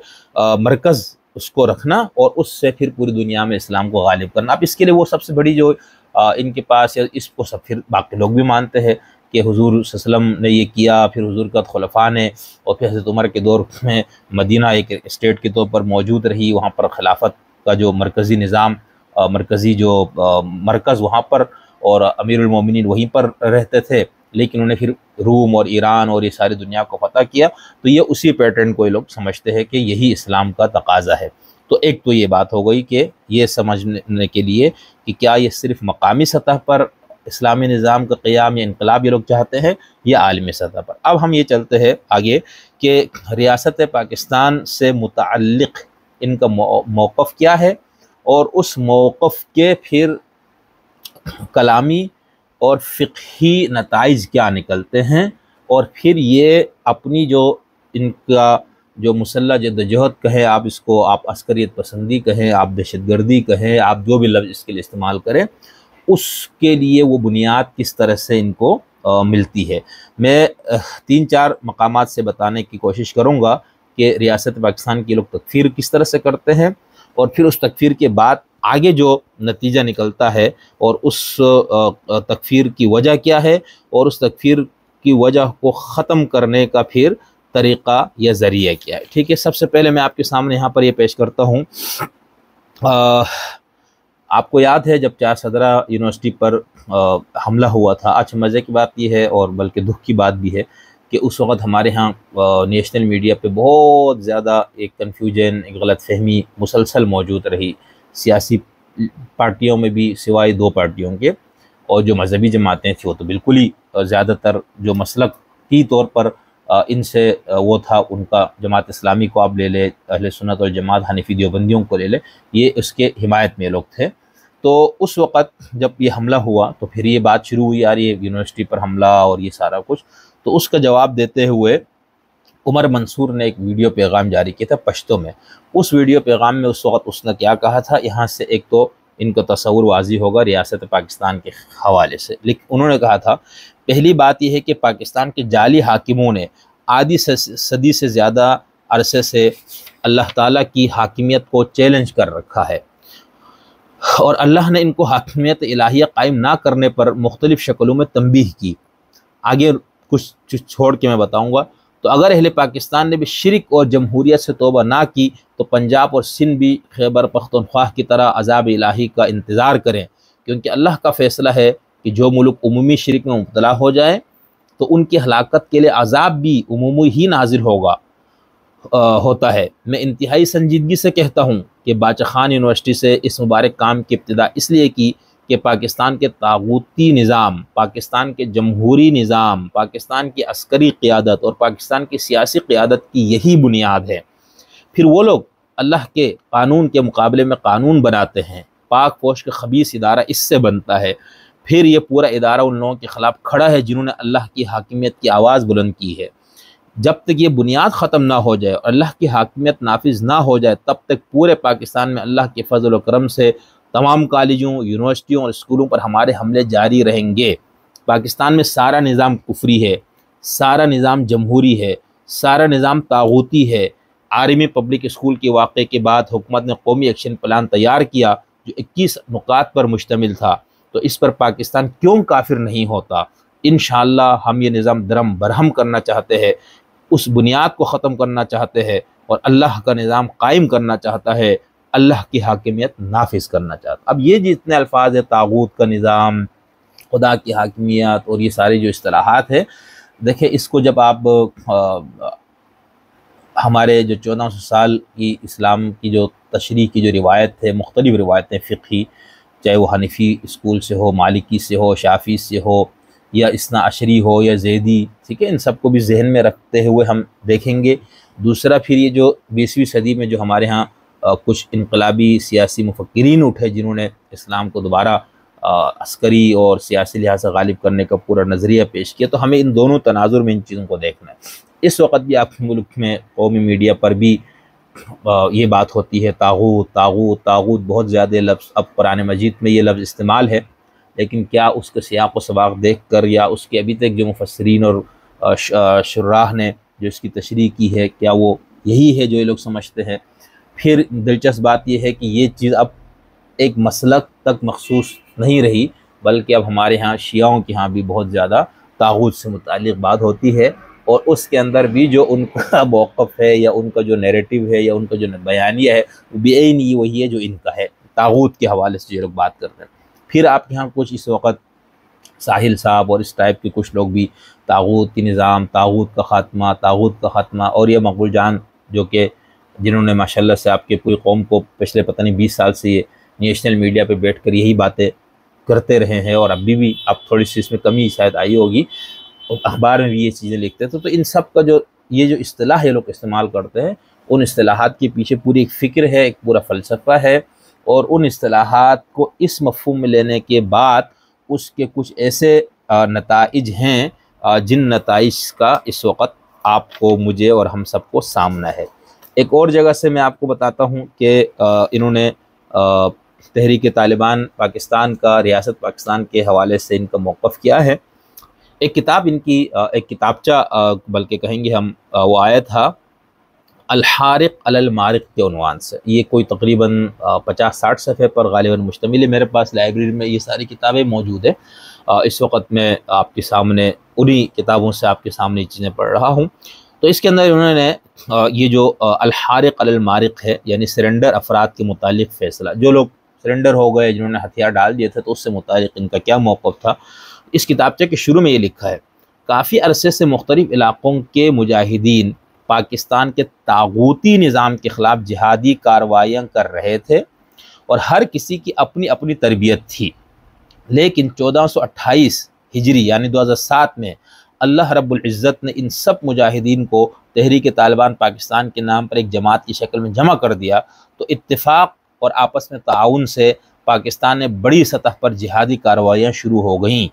Speaker 1: مرکز اس کو رکھنا، اور اس سے پھر پوری دنیا میں اسلام کو غالب کرنا۔ اب اس کے لیے وہ سب سے بڑی جو ان کے پاس، اس کو سب پھر باقی لوگ بھی مانتے ہیں کہ حضور صلی اللہ علیہ وسلم نے یہ کیا، پھر حضور کا خلفاء نے، اور پھر حضرت عمر کے دور میں مدینہ ایک اسٹیٹ کے طور پر موجود رہی، وہاں پر خلافت کا جو مرکزی نظام، مرکزی جو مرکز وہاں پر، اور امیر المومنین وہیں پر رہتے تھے، لیکن انہیں پھر روم اور ایران اور یہ ساری دنیا کو فتح کیا۔ تو یہ اسی پیٹرن کو یہ لوگ سمجھتے ہیں کہ یہی اسلام کا تقاضا ہے۔ تو ایک تو یہ بات ہو گئی کہ یہ سمجھنے کے لیے کہ کیا یہ صرف مقامی سطح پر اسلامی نظام کا قیام یا انقلاب یہ لوگ چاہتے ہیں یا عالمی سطح پر۔ اب ہم یہ چلتے ہیں آگے کہ ریاست پاکستان سے متعلق ان کا موقف کیا ہے، اور اس موقف کے پھر کلامی اور فقہی نتائج کیا نکلتے ہیں، اور پھر یہ اپنی جو ان کا جو مسلح جدوجہد کہیں، آپ اس کو آپ عسکریت پسندی کہیں، آپ دہشت گردی کہیں، آپ جو بھی لفظ اس کے لیے استعمال کریں، اس کے لیے وہ بنیاد کس طرح سے ان کو ملتی ہے۔ میں 3-4 مقامات سے بتانے کی کوشش کروں گا کہ ریاست پاکستان کی لوگ تکفیر کس طرح سے کرتے ہیں، اور پھر اس تکفیر کے بعد آگے جو نتیجہ نکلتا ہے، اور اس تکفیر کی وجہ کیا ہے، اور اس تکفیر کی وجہ کو ختم کرنے کا پھر طریقہ یا ذریعہ کیا ہے۔ ٹھیک ہے، سب سے پہلے میں آپ کے سامنے یہاں پر یہ پیش کرتا ہوں آپ کو یاد ہے جب 4 یونیورسٹی پر حملہ ہوا تھا، اچھا مزے کی بات یہ ہے اور بلکہ دکھ کی بات بھی ہے کہ اس وقت ہمارے ہاں نیشنل میڈیا پہ بہت زیادہ ایک کنفیوژن، ایک غلط فہمی مسلسل موجود رہی، سیاسی پارٹیوں میں بھی سوائے 2 پارٹیوں کے، اور جو مذہبی جماعتیں تھیں وہ تو بالکل ہی زیادہ تر جو مسلکی طور پر ان سے وہ تھا، ان کا جماعت اسلامی کو آپ لے لے، اہل سنت والجماعت حنفی دیوبندیوں کو لے لے، یہ اس کے حمایت میں لوگ تھے۔ تو اس وقت جب یہ حملہ ہوا تو پھر یہ بات شروع ہوئی، یار یہ یونیورسٹی پر حملہ اور یہ سارا کچھ، تو اس کا جواب دیتے ہوئے عمر منصور نے ایک ویڈیو پیغام جاری کیا تھا پشتو میں۔ اس ویڈیو پیغام میں اس وقت اس نے کیا کہا تھا، یہاں سے ایک تو ان کا تصور واضح ہوگا ریاست پاکستان کے حوالے سے، لیکن انہوں نے کہا تھا پہلی بات یہ ہے کہ پاکستان کے جعلی حاکموں نے آدھی صدی سے زیادہ عرصے سے اللہ تعالیٰ کی حاکمیت کو چیلنج کر رکھا ہے، اور اللہ نے ان کو حاکمیت الہیہ قائم نہ کرنے پر مختلف شکلوں میں تنبیہ کی۔ آگے کچھ چھوڑ کے میں بتاؤں گا۔ تو اگر اہل پاکستان نے بھی شرک اور جمہوریت سے توبہ نہ کی تو پنجاب اور سندھ بھی خیبر پختونخوا کی طرح عذاب الہی کا انتظار کریں، کیونکہ اللہ کا فیصلہ ہے کہ جو ملک عمومی شرک میں مبتلا ہو جائے تو ان کی ہلاکت کے لیے عذاب بھی عمومی ہی نازل ہوتا ہے۔ میں انتہائی سنجیدگی سے کہتا ہوں کہ باچا خان یونیورسٹی سے اس مبارک کام کی ابتدا اس لیے کی کہ پاکستان کے طاغوتی نظام، پاکستان کے جمہوری نظام، پاکستان کی عسکری قیادت اور پاکستان کی سیاسی قیادت کی یہی بنیاد ہے۔ پھر وہ لوگ اللہ کے قانون کے مقابلے میں قانون بناتے ہیں، پاک فوج کا خبیث ادارہ اس سے بنتا ہے، پھر یہ پورا ادارہ ان لوگوں کے خلاف کھڑا ہے جنہوں نے اللہ کی حاکمیت کی آواز بلند کی ہے۔ جب تک یہ بنیاد ختم نہ ہو جائے اور اللہ کی حاکمیت نافذ نہ ہو جائے تب تک پورے پاکستان میں اللہ کے فضل و کرم سے تمام کالجوں، یونیورسٹیوں اور اسکولوں پر ہمارے حملے جاری رہیں گے۔ پاکستان میں سارا نظام کفری ہے، سارا نظام جمہوری ہے، سارا نظام طاغوتی ہے۔ آرمی پبلک اسکول کے واقعے کے بعد حکومت نے قومی ایکشن پلان تیار کیا جو 21 نکات پر مشتمل تھا، تو اس پر پاکستان کیوں کافر نہیں ہوتا؟ انشاءاللہ ہم یہ نظام درم برہم کرنا چاہتے ہیں، اس بنیاد کو ختم کرنا چاہتے ہیں اور اللہ کا نظام قائم کرنا چاہتا ہے، اللہ کی حاکمیت نافذ کرنا چاہتا۔ اب یہ جتنے الفاظ ہیں، طاغوت کا نظام، خدا کی حاکمیت اور یہ ساری جو اصطلاحات ہیں، دیکھیں اس کو جب آپ ہمارے جو 1400 سال کی اسلام کی جو تشریح کی جو روایت ہے، مختلف روایتیں فقہی، چاہے وہ حنفی اسکول سے ہو، مالکی سے ہو، شافعی سے ہو، یا اثنا عشری ہو یا زیدی، ٹھیک ہے، ان سب کو بھی ذہن میں رکھتے ہوئے ہم دیکھیں گے۔ دوسرا پھر یہ جو 20ویں صدی میں جو ہمارے ہاں کچھ انقلابی سیاسی مفکرین اٹھے جنہوں نے اسلام کو دوبارہ عسکری اور سیاسی لحاظ سے غالب کرنے کا پورا نظریہ پیش کیا، تو ہمیں ان دونوں تناظر میں ان چیزوں کو دیکھنا ہے۔ اس وقت بھی آپ کے ملک میں قومی میڈیا پر بھی یہ بات ہوتی ہے، طاغوت طاغوت طاغوت، بہت زیادہ لفظ اب قرآن مجید میں یہ لفظ استعمال ہے، لیکن کیا اس کے سیاق و سباق دیکھ کر یا اس کے ابھی تک جو مفسرین اور شراح نے جو اس کی تشریح کی ہے، کیا وہ یہی ہے جو یہ لوگ سمجھتے ہیں؟ پھر دلچسپ بات یہ ہے کہ یہ چیز اب ایک مسلک تک مخصوص نہیں رہی، بلکہ اب ہمارے ہاں شیعوں کے ہاں بھی بہت زیادہ طاغوت سے متعلق بات ہوتی ہے، اور اس کے اندر بھی جو ان کا موقف ہے یا ان کا جو نیریٹو ہے یا ان کا جو بیانیہ ہے وہ بھی نہیں وہی ہے جو ان کا ہے، طاغوت کے حوالے سے جو لوگ بات کرتے ہیں۔ پھر آپ کے ہاں کچھ اس وقت ساحل صاحب اور اس ٹائپ کے کچھ لوگ بھی طاغوت کی نظام، طاغوت کا خاتمہ، اور یہ مقبول جان جو کہ جنہوں نے ماشاءاللہ سے آپ کے پوری قوم کو پچھلے پتہ نہیں 20 سال سے یہ نیشنل میڈیا پہ بیٹھ کر یہی باتیں کرتے رہے ہیں، اور ابھی بھی اب تھوڑی سی اس میں کمی شاید آئی ہوگی، اور اخبار میں بھی یہ چیزیں لکھتے تھے، تو ان سب کا جو یہ جو اصطلاح یہ لوگ استعمال کرتے ہیں، ان اصطلاحات کے پیچھے پوری ایک فکر ہے، ایک پورا فلسفہ ہے، اور ان اصطلاحات کو اس مفہوم میں لینے کے بعد اس کے کچھ ایسے نتائج ہیں جن نتائج کا اس وقت آپ کو، مجھے اور ہم سب کو سامنا ہے۔ ایک اور جگہ سے میں آپ کو بتاتا ہوں کہ انہوں نے تحریک طالبان پاکستان کا، ریاست پاکستان کے حوالے سے ان کا موقف کیا ہے۔ ایک کتاب ان کی، ایک کتابچہ بلکہ کہیں گے ہم، وہ آیا تھا الحارق علی المارق کے عنوان سے، یہ کوئی تقریباً 50-60 صفحے پر غالباً مشتمل ہے۔ میرے پاس لائبریری میں یہ ساری کتابیں موجود ہیں، اس وقت میں آپ کے سامنے انہی کتابوں سے آپ کے سامنے چیزیں پڑھ رہا ہوں۔ تو اس کے اندر انہوں نے یہ جو الحارق علی المارق ہے، یعنی سرنڈر افراد کے متعلق فیصلہ، جو لوگ سرنڈر ہو گئے، جنہوں نے ہتھیار ڈال دیے تھے، تو اس سے متعلق ان کا کیا موقف تھا۔ اس کتابچے کے شروع میں یہ لکھا ہے، کافی عرصے سے مختلف علاقوں کے مجاہدین پاکستان کے طاغوتی نظام کے خلاف جہادی کارروائیاں کر رہے تھے اور ہر کسی کی اپنی اپنی تربیت تھی، لیکن 1428 ہجری یعنی 2007 میں اللہ رب العزت نے ان سب مجاہدین کو تحریک طالبان پاکستان کے نام پر ایک جماعت کی شکل میں جمع کر دیا، تو اتفاق اور آپس میں تعاون سے پاکستان میں بڑی سطح پر جہادی کارروائیاں شروع ہو گئیں۔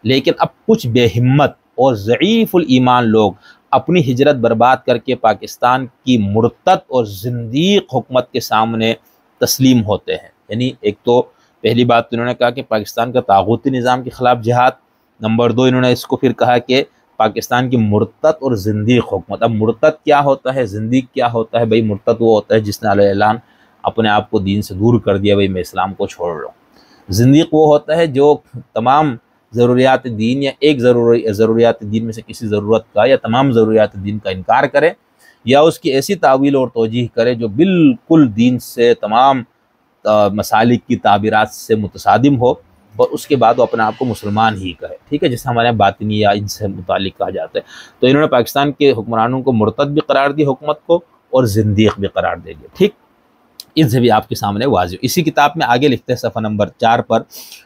Speaker 1: لیکن اب کچھ بے ہمت اور ضعیف الایمان لوگ اپنی ہجرت برباد کر کے پاکستان کی مرتد اور زندیق حکومت کے سامنے تسلیم ہوتے ہیں۔ یعنی ایک تو پہلی بات تو انہوں نے کہا کہ پاکستان کا طاغوتی نظام کے خلاف جہاد، نمبر دو انہوں نے اس کو پھر کہا کہ پاکستان کی مرتد اور زندیق حکومت۔ اب مرتد کیا ہوتا ہے، زندیق کیا ہوتا ہے؟ بھئی مرتد وہ ہوتا ہے جس نے علیہ اعلان اپنے آپ کو دین سے دور کر دیا، بھئی میں اسلام کو چھوڑ رہا ہوں۔ زندیق وہ ہوتا ہے جو تمام ضروریات دین یا ایک ضروریات دین میں سے کسی ضرورت کا یا تمام ضروریات دین کا انکار کرے، یا اس کی ایسی تعویل اور توجیہ کرے جو بالکل دین سے تمام مسالک کی تعبیرات سے متصادم ہو، اور اس کے بعد وہ اپنے آپ کو مسلمان ہی کہے، ٹھیک ہے، جسے ہمارے باطنی یا ان سے متعلق کہا جاتا ہے۔ تو انہوں نے پاکستان کے حکمرانوں کو مرتد بھی قرار دی حکومت کو، اور زندیق بھی قرار دے دیا، ٹھیک، ان سے بھی آپ کے سامنے واضح۔ اسی کتاب میں آگے لکھتے ہیں صفحہ نمبر 4 پر،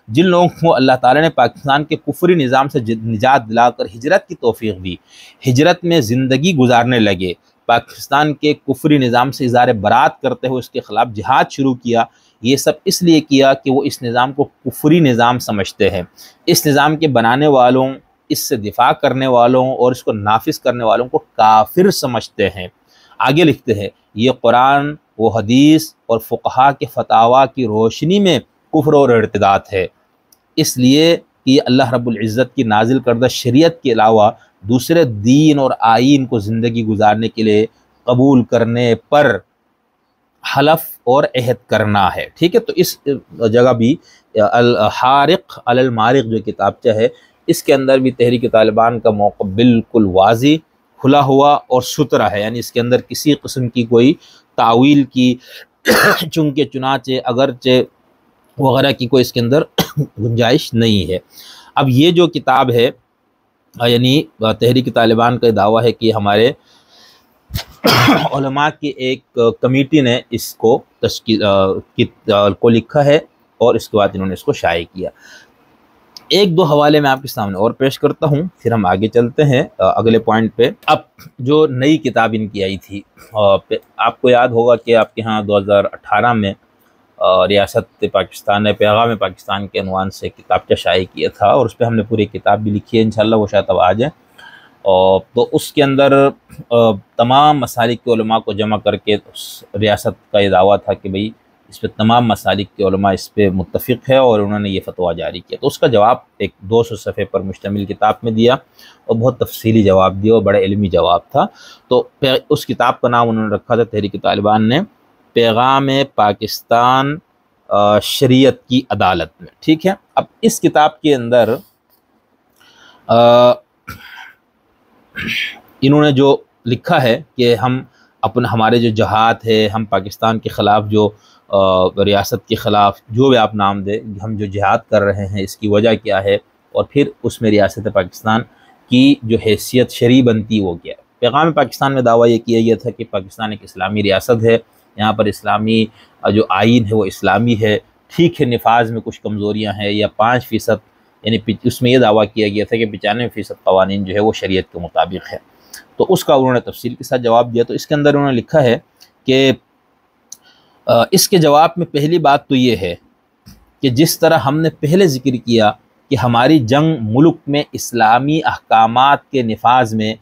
Speaker 1: جن لوگوں کو اللہ تعالیٰ نے پاکستان کے کفری نظام سے نجات دلا کر ہجرت کی توفیق دی، ہجرت میں زندگی گزارنے لگے، پاکستان کے کفری نظام سے اظہار برات کرتے ہوئے اس کے خلاف جہاد شروع کیا، یہ سب اس لیے کیا کہ وہ اس نظام کو کفری نظام سمجھتے ہیں، اس نظام کے بنانے والوں، اس سے دفاع کرنے والوں اور اس کو نافذ کرنے والوں کو کافر سمجھتے ہیں۔ آگے لکھتے ہیں، یہ قرآن و حدیث اور فقہا کے فتاویٰ کی روشنی میں کفر اور ارتداد ہے، اس لیے کہ یہ اللہ رب العزت کی نازل کردہ شریعت کے علاوہ دوسرے دین اور آئین کو زندگی گزارنے کے لیے قبول کرنے پر حلف اور عہد کرنا ہے، ٹھیک ہے۔ تو اس جگہ بھی الحارق علی المارق جو کتابچہ ہے، اس کے اندر بھی تحریک طالبان کا موقع بالکل واضح، کھلا ہوا اور ستھرا ہے، یعنی اس کے اندر کسی قسم کی کوئی تعویل کی چونکہ چنانچہ اگرچہ وغیرہ کی کوئی اس کے اندر گنجائش نہیں ہے۔ اب یہ جو کتاب ہے، یعنی تحریک طالبان کا دعویٰ ہے کہ ہمارے علماء کی ایک کمیٹی نے اس کو لکھا ہے، اور اس کے بعد انہوں نے اس کو شائع کیا۔ ایک دو حوالے میں آپ کے سامنے اور پیش کرتا ہوں، پھر ہم آگے چلتے ہیں اگلے پوائنٹ پہ۔ اب جو نئی کتاب ان کی آئی تھی، آپ کو یاد ہوگا کہ آپ کے ہاں 2018 میں ریاست پاکستان نے پیغام پاکستان کے عنوان سے کتابچہ شائع کیا تھا، اور اس پہ ہم نے پوری کتاب بھی لکھی ہے، انشاءاللہ وہ شاید اب آ جائیں۔ تو اس کے اندر تمام مسالک کے علماء کو جمع کر کے اس ریاست کا یہ دعویٰ تھا کہ بھئی اس پہ تمام مسالک کے علماء اس پہ متفق ہے، اور انہوں نے یہ فتویٰ جاری کیا۔ تو اس کا جواب ایک 200 صفحے پر مشتمل کتاب میں دیا، اور بہت تفصیلی جواب دیا، اور بڑا علمی جواب تھا۔ تو اس کتاب کا نام انہوں نے رکھا تھا تحریک طالبان نے پیغام پاکستان شریعت کی عدالت میں، ٹھیک ہے۔ اب اس کتاب کے اندر انہوں نے جو لکھا ہے کہ ہمارے جو جہاد ہے، ہم پاکستان کے خلاف جو ریاست کے خلاف جو بھی آپ نام دیں، ہم جو جہاد کر رہے ہیں اس کی وجہ کیا ہے، اور پھر اس میں ریاست پاکستان کی جو حیثیت شرعی بنتی وہ کیا ہے۔ پیغام پاکستان میں دعویٰ یہ کیا گیا تھا کہ پاکستان ایک اسلامی ریاست ہے، یہاں پر اسلامی جو آئین ہے وہ اسلامی ہے، ٹھیک ہے نفاذ میں کچھ کمزوریاں ہیں، یا 5% یعنی اس میں یہ دعویٰ کیا گیا تھا کہ 95% قوانین جو ہے وہ شریعت کے مطابق ہے۔ تو اس کا انہوں نے تفصیل کے ساتھ جواب دیا۔ تو اس کے اندر انہوں نے لکھا ہے کہ اس کے جواب میں پہلی بات تو یہ ہے کہ جس طرح ہم نے پہلے ذکر کیا کہ ہماری جنگ ملک میں اسلامی احکامات کے نفاذ میں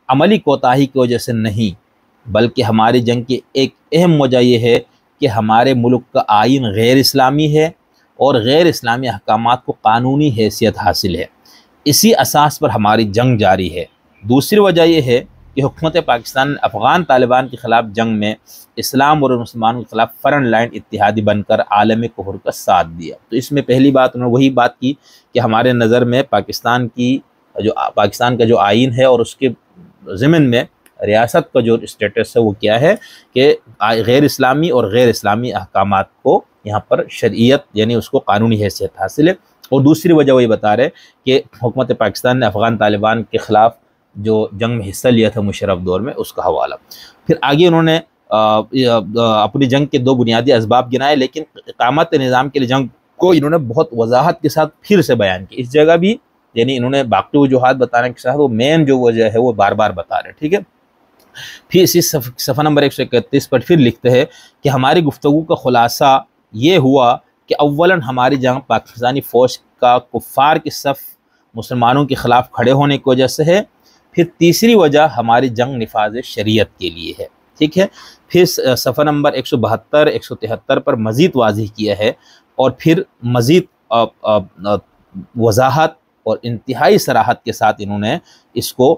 Speaker 1: عملی کوتاہی کی وجہ سے نہیں، بلکہ ہماری جنگ کی ایک اہم وجہ یہ ہے کہ ہمارے ملک کا آئین غیر اسلامی ہے، اور غیر اسلامی احکامات کو قانونی حیثیت حاصل ہے، اسی اساس پر ہماری جنگ جاری ہے۔ دوسری وجہ یہ ہے کہ حکومت پاکستان نے افغان طالبان کے خلاف جنگ میں اسلام اور مسلمانوں کے خلاف فرنٹ لائن اتحادی بن کر عالم کفر کا ساتھ دیا۔ تو اس میں پہلی بات انہوں نے وہی بات کی کہ ہمارے نظر میں پاکستان کا جو آئین ہے اور اس کے ضمن میں ریاست کا جو اسٹیٹس ہے وہ کیا ہے کہ غیر اسلامی اور غیر اسلامی احکامات کو یہاں پر شرعیت یعنی اس کو قانونی حیثیت حاصل ہے۔ اور دوسری وجہ وہی بتا رہے کہ حکومت پاکستان نے افغان طالبان کے خلاف جو جنگ میں حصہ لیا تھا مشرف دور میں، اس کا حوالہ۔ پھر آگے انہوں نے اپنی جنگ کے 2 بنیادی اسباب گنائے، لیکن اقامت نظام کے لیے جنگ کو انہوں نے بہت وضاحت کے ساتھ پھر سے بیان کی۔ اس جگہ بھی یعنی انہوں نے باقی وجوہات بتانے کے ساتھ وہ مین جو وجہ ہے وہ بار بار بتا رہے ہیں، ٹھیک ہے۔ پھر اسی صفحہ نمبر 131 پر پھر لکھتے ہیں کہ ہماری گفتگو کا خلاصہ یہ ہوا کہ اولاً ہماری جنگ پاکستانی فوج کا کفار کی صف مسلمانوں کے خلاف کھڑے ہونے کی وجہ سے ہے، پھر تیسری وجہ ہماری جنگ نفاذ شریعت کے لیے ہے، ٹھیک ہے۔ پھر صفحہ نمبر 172 173 پر مزید واضح کیا ہے اور پھر مزید وضاحت اور انتہائی صراحت کے ساتھ انہوں نے اس کو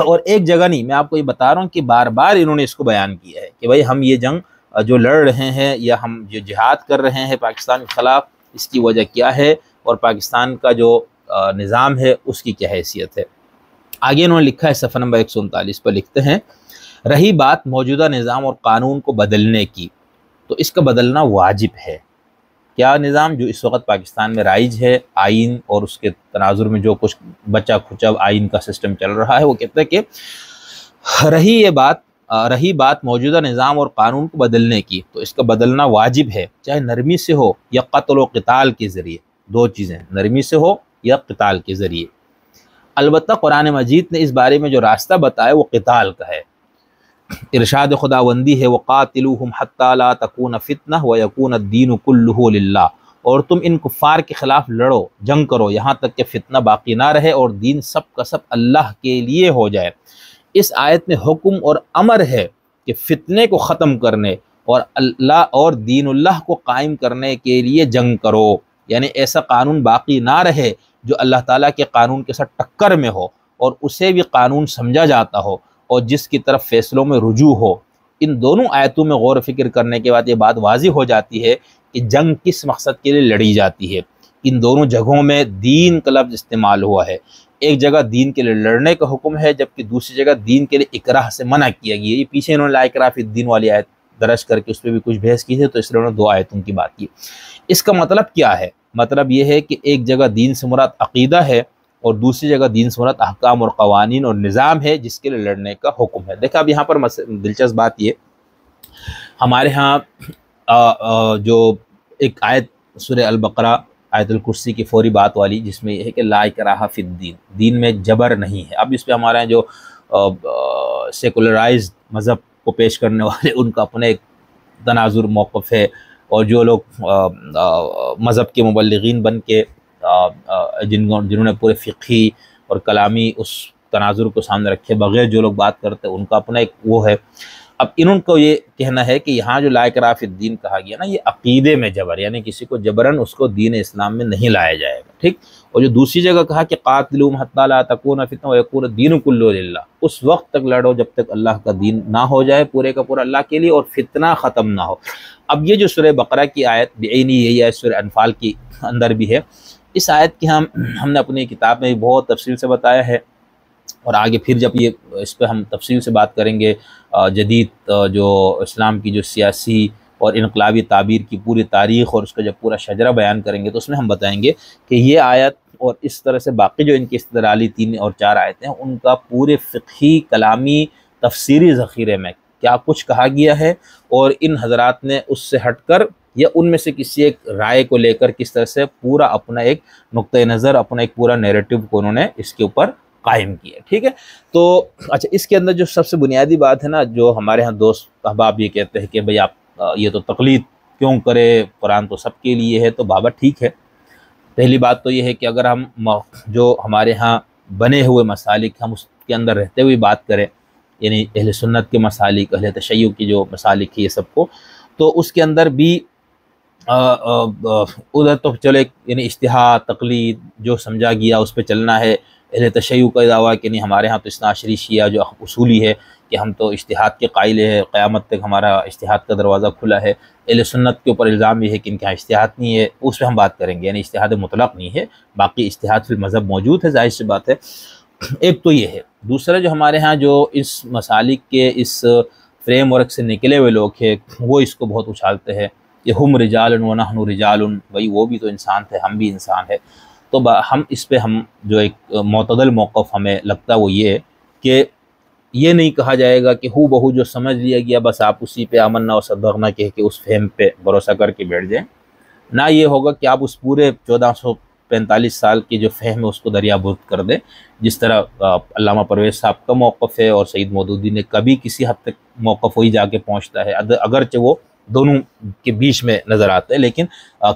Speaker 1: اور ایک جگہ نہیں، میں آپ کو یہ بتا رہا ہوں کہ بار بار انہوں نے اس کو بیان کیا ہے کہ بھائی ہم یہ جنگ جو لڑ رہے ہیں یا ہم جو جہاد کر رہے ہیں پاکستان کے خلاف، اس کی وجہ کیا ہے اور پاکستان کا جو نظام ہے اس کی کیا حیثیت ہے۔ آگے انہوں نے لکھا ہے صفحہ نمبر 139 پر لکھتے ہیں، رہی بات موجودہ نظام اور قانون کو بدلنے کی، تو اس کا بدلنا واجب ہے۔ کیا نظام جو اس وقت پاکستان میں رائج ہے، آئین اور اس کے تناظر میں جو کچھ بچا کھچا آئین کا سسٹم چل رہا ہے، وہ کہتا ہے کہ رہی بات موجودہ نظام اور قانون کو بدلنے کی، تو اس کا بدلنا واجب ہے، چاہے نرمی سے ہو یا قتل و قتال کے ذریعے، 2 چیزیں، نرمی سے ہو یا قتال کے ذریعے۔ البتہ قرآن مجید نے اس بارے میں جو راستہ بتایا وہ قتال کا ہے۔ ارشاد خداوندی ہے وَقَاتِلُوهُمْ حَتَّى لَا تَكُونَ فِتْنَةٌ وَيَكُونَ الدِّينُ كُلُّهُ لِلَّهِ، اور تم ان کفار کے خلاف لڑو، جنگ کرو، یہاں تک کہ فتنہ باقی نہ رہے اور دین سب کا سب اللہ کے لیے ہو جائے۔ اس آیت میں حکم اور امر ہے کہ فتنے کو ختم کرنے اور اللہ اور دین اللہ کو قائم کرنے کے لیے جنگ کرو، یعنی ایسا قانون باقی نہ رہے جو اللہ تعالیٰ کے قانون کے ساتھ ٹکر میں ہو اور اسے بھی قانون سمجھا جاتا ہو اور جس کی طرف فیصلوں میں رجوع ہو۔ ان دونوں آیتوں میں غور و فکر کرنے کے بعد یہ بات واضح ہو جاتی ہے کہ جنگ کس مقصد کے لیے لڑی جاتی ہے۔ ان دونوں جگہوں میں دین کا لفظ استعمال ہوا ہے، ایک جگہ دین کے لیے لڑنے کا حکم ہے جبکہ دوسری جگہ دین کے لیے اکراہ سے منع کیا گیا۔ یہ پیچھے انہوں نے لا اکراہ فی الدین والی آیت درج کر کے اس پہ بھی کچھ بحث کی تھی، تو اس لیے انہوں نے 2 آیتوں کی بات کی۔ اس کا مطلب کیا ہے؟ مطلب یہ ہے کہ ایک جگہ دین سے مراد عقیدہ ہے اور دوسری جگہ دین سے مراد احکام اور قوانین اور نظام ہے جس کے لیے لڑنے کا حکم ہے۔ دیکھا اب یہاں پر دلچسپ بات یہ، ہمارے ہاں جو ایک آیت سورہ البقرہ آیت الکرسی کی فوری بات والی، جس میں یہ ہے کہ لا اکراہ فی الدین، دین میں جبر نہیں ہے۔ اب اس پہ ہمارے جو سیکولرائزڈ مذہب کو پیش کرنے والے ان کا اپنا ایک تناظر موقف ہے، اور جو لوگ مذہب کے مبلغین بن کے جنہوں نے پورے فقہی اور کلامی اس تناظر کو سامنے رکھے بغیر جو لوگ بات کرتے ہیں، ان کا اپنا ایک وہ ہے۔ اب انہوں کو یہ کہنا ہے کہ یہاں جو لا اکراہ فی الدین کہا گیا نا، یہ عقیدے میں جبر، یعنی کسی کو جبراً اس کو دین اسلام میں نہیں لایا جائے گا، ٹھیک۔ اور جو دوسری جگہ کہا کہ قاتلوہم حتی لا تکون فتنہ ویکون الدین کلہ للہ، اس وقت تک لڑو جب تک اللہ کا دین نہ ہو جائے پورے کا پورا اللہ کے لیے اور فتنہ ختم نہ ہو۔ اب یہ جو سورہ بقرہ کی آیت بعینی یہی ہے، سورہ انفال کی اندر بھی ہے۔ اس آیت کی ہم نے اپنی کتاب میں بہت تفصیل سے بتایا ہے، اور آگے پھر جب یہ اس پہ ہم تفصیل سے بات کریں گے جدید جو اسلام کی جو سیاسی اور انقلابی تعبیر کی پوری تاریخ اور اس کا جب پورا شجرہ بیان کریں گے، تو اس میں ہم بتائیں گے کہ یہ آیت اور اس طرح سے باقی جو ان کی استدلالی 3 اور 4 آیتیں ہیں، ان کا پورے فقہی کلامی تفسیری ذخیرے میں کیا کچھ کہا گیا ہے، اور ان حضرات نے اس سے ہٹ کر یا ان میں سے کسی ایک رائے کو لے کر کس طرح سے پورا اپنا ایک نقطۂ نظر، اپنا ایک پورا نیریٹو کو انہوں نے اس کے اوپر قائم کیا، ٹھیک ہے۔ تو اچھا، اس کے اندر جو سب سے بنیادی بات ہے نا، جو ہمارے ہاں دوست احباب یہ کہتے ہیں کہ بھئی آپ یہ تو تقلید کیوں کرے، قرآن تو سب کے لیے ہے، تو بابا ٹھیک ہے۔ پہلی بات تو یہ ہے کہ اگر ہم جو ہمارے ہاں بنے ہوئے مسالک ہم اس کے اندر رہتے ہوئے بات کریں، یعنی اہل سنت کے مسالک، اہل تشیع کی جو مسالک ہے یہ سب کو، تو اس کے اندر بھی ادھر تو چلے یعنی اجتہاد تقلید جو سمجھا گیا اس پہ چلنا ہے۔ اہل تشیع کا دعویٰ کہ نہیں ہمارے ہاں تو اثنا عشری شیعہ جو اصولی ہے کہ ہم تو اجتہاد کے قائل ہیں، قیامت تک ہمارا اجتہاد کا دروازہ کھلا ہے۔ اہل سنت کے اوپر الزام یہ ہے کہ ان کے یہاں اجتہاد نہیں ہے، اس پہ ہم بات کریں گے، یعنی اجتہاد مطلق نہیں ہے، باقی اجتہاد فی المذہب موجود ہے، ظاہر سی بات ہے۔ ایک تو یہ ہے۔ دوسرا جو ہمارے ہاں جو اس مسالک کے اس فریم ورک سے نکلے ہوئے لوگ ہیں وہ اس کو بہت اچھالتے ہیں کہ ہم رجال و نحن رجال، بھائی وہ بھی تو انسان تھے، ہم بھی انسان ہے۔ تو ہم اس پہ ہم جو ایک معتدل موقف ہمیں لگتا ہے وہ یہ ہے کہ یہ نہیں کہا جائے گا کہ ہو بہو جو سمجھ لیا گیا بس آپ اسی پہ آمنا و صدقنا کہہ کے اس فہم پہ بھروسہ کر کے بیٹھ جائیں۔ نہ یہ ہوگا کہ آپ اس پورے 1445 سال کی جو فہم ہے اس کو دریا برد کر دیں، جس طرح علامہ پرویز صاحب کا موقف ہے اور سعید مودودی نے کبھی کسی حد تک موقف وہی جا کے پہنچتا ہے، اگرچہ وہ دونوں کے بیچ میں نظر آتا ہے، لیکن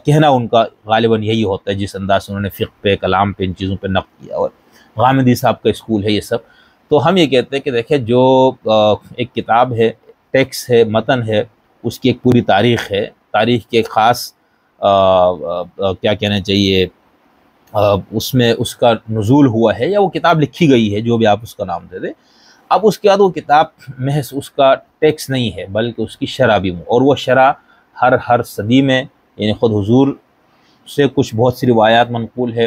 Speaker 1: کہنا ان کا غالباً یہی ہوتا ہے جس انداز سے انہوں نے فقہ پہ، کلام پہ، ان چیزوں پہ نقد کیا۔ اور غامدی صاحب کا اسکول ہے یہ سب۔ تو ہم یہ کہتے ہیں کہ دیکھیں جو ایک کتاب ہے، ٹیکس ہے، متن ہے، اس کی ایک پوری تاریخ ہے، تاریخ کے ایک خاص کیا کہنا چاہیے اس میں اس کا نزول ہوا ہے یا وہ کتاب لکھی گئی ہے، جو بھی آپ اس کا نام دے دیں۔ اب اس کے بعد وہ کتاب محض اس کا ٹیکس نہیں ہے بلکہ اس کی شرح بھی ہوں، اور وہ شرح ہر صدی میں، یعنی خود حضور سے کچھ بہت سی روایات منقول ہے،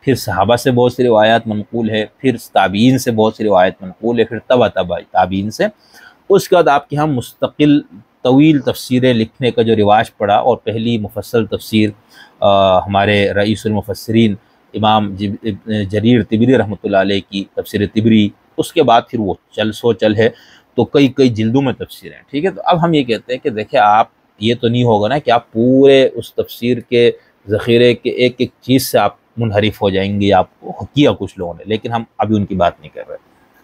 Speaker 1: پھر صحابہ سے بہت سی روایات منقول ہے، پھر تابعین سے بہت سی روایت منقول ہے، پھر تبع تابعین سے۔ اس کے بعد آپ کے ہاں مستقل طویل تفسیریں لکھنے کا جو رواج پڑا، اور پہلی مفصل تفسیر ہمارے رئیس المفسرین امام جریر طبری رحمۃ اللہ علیہ کی تفسیر طبری، اس کے بعد پھر وہ چل ہے، تو کئی جلدوں میں تفسیریں، ٹھیک ہے۔ تو اب ہم یہ کہتے ہیں کہ دیکھیں آپ یہ تو نہیں ہوگا نا کہ آپ پورے اس تفسیر کے ذخیرے کے ایک چیز سے آپ منحرف ہو جائیں گے، آپ کو کیا کچھ لوگوں نے، لیکن ہم ابھی ان کی بات نہیں کر رہے۔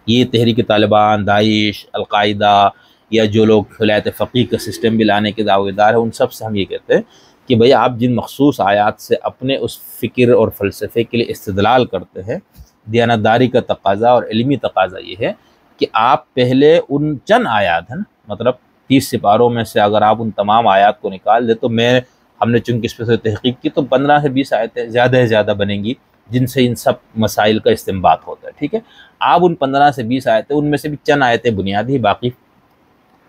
Speaker 1: یہ تحریک طالبان، داعش، القاعدہ یا جو لوگ ولایت فقیہ کا سسٹم بھی لانے کے دعوے دار ہیں، ان سب سے ہم یہ کہتے ہیں کہ بھئی آپ جن مخصوص آیات سے اپنے اس فکر اور فلسفے کے لیے استدلال کرتے ہیں، دیانتداری کا تقاضا اور علمی تقاضا یہ ہے کہ آپ پہلے ان چند آیات ہیں، مطلب 30 سپاروں میں سے اگر آپ ان تمام آیات کو نکال دیں، تو ہم نے چونکہ اس پہ تحقیق کی تو 15 سے 20 آیتیں زیادہ سے زیادہ بنیں گی جن سے ان سب مسائل کا استنباط ہوتا ہے، ٹھیک ہے۔ آپ ان 15 سے 20 آیتیں، ان میں سے بھی چند آیتیں بنیادی، باقی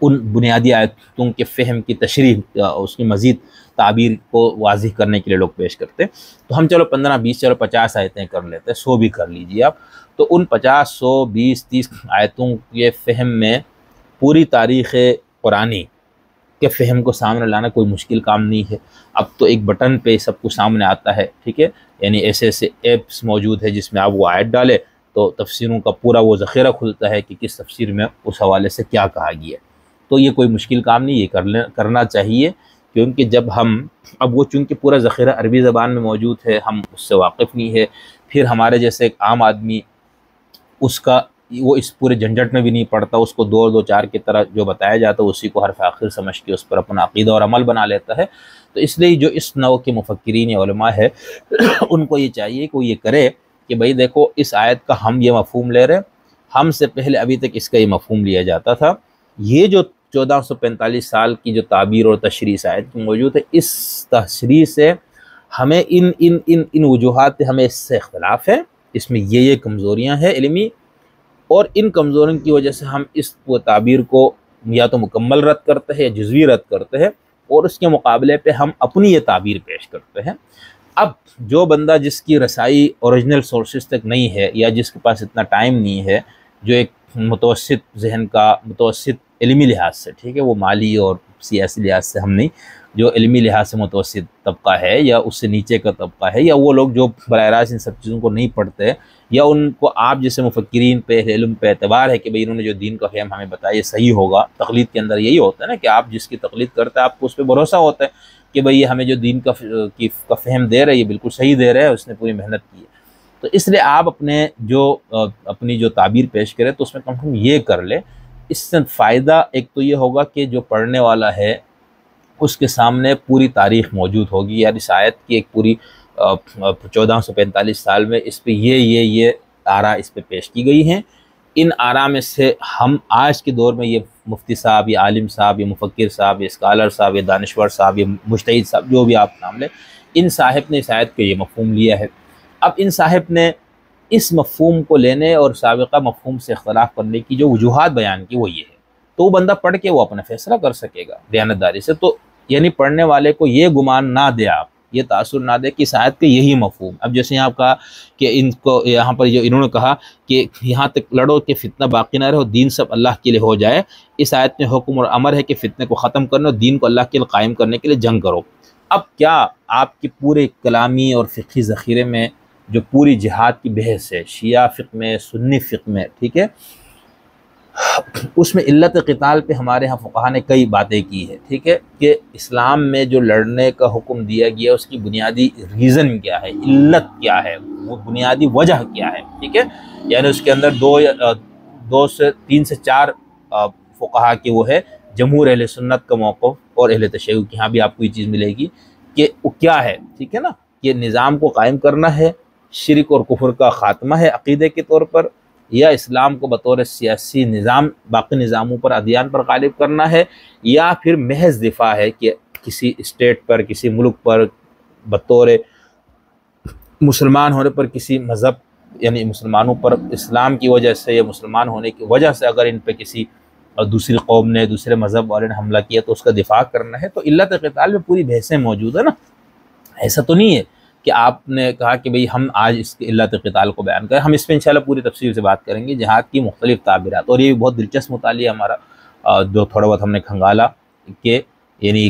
Speaker 1: ان بنیادی آیتوں کے فہم کی تشریح، اس کی مزید تعبیر کو واضح کرنے کے لیے لوگ پیش کرتے ہیں۔ تو ہم چلو 15 20 چلو 50 آیتیں کر لیتے ہیں، 100 بھی کر لیجیے آپ۔ تو ان 50 100 20 30 آیتوں کے فہم میں پوری تاریخ قرآنی کے فہم کو سامنے لانا کوئی مشکل کام نہیں ہے۔ اب تو ایک بٹن پہ سب کچھ سامنے آتا ہے، ٹھیک ہے، یعنی ایسے ایپس موجود ہے جس میں آپ وہ آیت ڈالے تو تفسیروں کا پورا وہ ذخیرہ کھلتا ہے کہ کس تفسیر میں اس حوالے سے کیا کہا گیا ہے۔ تو یہ کوئی مشکل کام نہیں، یہ کرنا چاہیے، کیونکہ جب اب وہ چونکہ پورا ذخیرہ عربی زبان میں موجود ہے، ہم اس سے واقف نہیں ہے، پھر ہمارے جیسے ایک عام آدمی وہ اس پورے جھنجھٹ میں بھی نہیں پڑتا، اس کو 2 4 کی طرح جو بتایا جاتا ہے اسی کو حرف آخر سمجھ کے اس پر اپنا عقیدہ اور عمل بنا لیتا ہے۔ تو اس لیے جو اس نوع کے مفکرین یا علماء ہے ان کو یہ چاہیے کہ وہ یہ کرے کہ بھئی دیکھو اس آیت کا ہم یہ مفہوم لے رہے، ہم سے پہلے ابھی تک اس کا یہ مفہوم لیا جاتا تھا، یہ جو 1445 سال کی جو تعبیر اور تشریح اس آیت کی موجود ہے، اس تشریح سے ہمیں ان وجوہات پہ ہمیں اس سے اختلاف ہے، اس میں یہ کمزوریاں ہیں علمی، اور ان کمزوریوں کی وجہ سے ہم اس تعبیر کو یا تو مکمل رد کرتے ہیں یا جزوی رد کرتے ہیں، اور اس کے مقابلے پہ ہم اپنی یہ تعبیر پیش کرتے ہیں۔ اب جو بندہ جس کی رسائی اوریجنل سورسز تک نہیں ہے، یا جس کے پاس اتنا ٹائم نہیں ہے، جو ایک متوسط ذہن کا، متوسط علمی لحاظ سے، ٹھیک ہے، وہ مالی اور سیاسی لحاظ سے ہم نہیں، جو علمی لحاظ سے متوسط طبقہ ہے یا اس سے نیچے کا طبقہ ہے، یا وہ لوگ جو براہ راست ان سب چیزوں کو نہیں پڑھتے، یا ان کو آپ جیسے مفکرین پہ علم پہ اعتبار ہے کہ بھئی انہوں نے جو دین کا فہم ہمیں بتایا یہ صحیح ہوگا۔ تقلید کے اندر یہی ہوتا ہے نا کہ آپ جس کی تقلید کرتے ہیں آپ کو اس پہ بھروسہ ہوتا ہے کہ بھئی یہ ہمیں جو دین کا فہم دے رہا ہے یہ بالکل صحیح دے رہا ہے، اس نے پوری محنت کی ہے۔ تو اس لیے آپ اپنی جو تعبیر پیش کریں تو اس میں کم سے کم یہ کر لے، اس سے فائدہ ایک تو یہ ہوگا کہ جو پڑھنے والا ہے اس کے سامنے پوری تاریخ موجود ہوگی، یعنی اس آیت کی ایک پوری 1445 سال میں اس پہ یہ آراء اس پہ پیش کی گئی ہیں۔ ان آراء میں سے ہم آج کے دور میں یہ مفتی صاحب یا عالم صاحب یا مفکر صاحب یا اسکالر صاحب یا دانشور صاحب یا مجتہد صاحب، جو بھی آپ نام لیں، ان صاحب نے اس آیت پہ یہ مفہوم لیا ہے۔ اب ان صاحب نے اس مفہوم کو لینے اور سابقہ مفہوم سے اختلاف کرنے کی جو وجوہات بیان کی وہ یہ ہے، تو وہ بندہ پڑھ کے وہ اپنا فیصلہ کر سکے گا دیانتداری سے۔ تو یعنی پڑھنے والے کو یہ گمان نہ دے آپ یہ تاثر نہ دے کہ اس آیت کا یہی مفہوم۔ اب جیسے یہاں کہا کہ ان کو یہاں پر جو انہوں نے کہا کہ یہاں تک لڑو کہ فتنہ باقی نہ رہے اور دین سب اللہ کے لیے ہو جائے، اس آیت میں حکم اور امر ہے کہ فتنے کو ختم کرنا اور دین کو اللہ کے لیے قائم کرنے کے لیے جنگ کرو۔ اب کیا آپ کے پورے کلامی اور فقہی ذخیرے میں جو پوری جہاد کی بحث ہے، شیعہ فقہ میں، سنی فقہ میں، ٹھیک ہے، اس میں علت قتال پہ ہمارے ہاں فقہا نے کئی باتیں کی ہے، ٹھیک ہے، کہ اسلام میں جو لڑنے کا حکم دیا گیا اس کی بنیادی ریزن کیا ہے، علت کیا ہے، وہ بنیادی وجہ کیا ہے، ٹھیک ہے، یعنی اس کے اندر دو سے تین سے چار فقہا کے وہ ہے، جمہور اہل سنت کا موقف اور اہل تشیع کی ہاں بھی آپ کو یہ چیز ملے گی کہ وہ کیا ہے، ٹھیک ہے نا، کہ نظام کو قائم کرنا ہے، شرک اور کفر کا خاتمہ ہے عقیدے کے طور پر، یا اسلام کو بطور سیاسی نظام باقی نظاموں پر ادیان پر غالب کرنا ہے، یا پھر محض دفاع ہے کہ کسی اسٹیٹ پر، کسی ملک پر بطور مسلمان ہونے پر کسی مذہب، یعنی مسلمانوں پر اسلام کی وجہ سے یا مسلمان ہونے کی وجہ سے اگر ان پہ کسی دوسری قوم نے، دوسرے مذہب والے نے حملہ کیا تو اس کا دفاع کرنا ہے۔ تو علت قتال میں پوری بحثیں موجود ہے نا، ایسا تو نہیں ہے کہ آپ نے کہا کہ بھئی ہم آج اس کے علت قتال کو بیان کریں، ہم اس پہ انشاءاللہ پوری تفصیل سے بات کریں گے، جہاد کی مختلف تعبیرات، اور یہ بھی بہت دلچسپ مطالعہ ہمارا جو تھوڑا بہت ہم نے کھنگالا کہ یعنی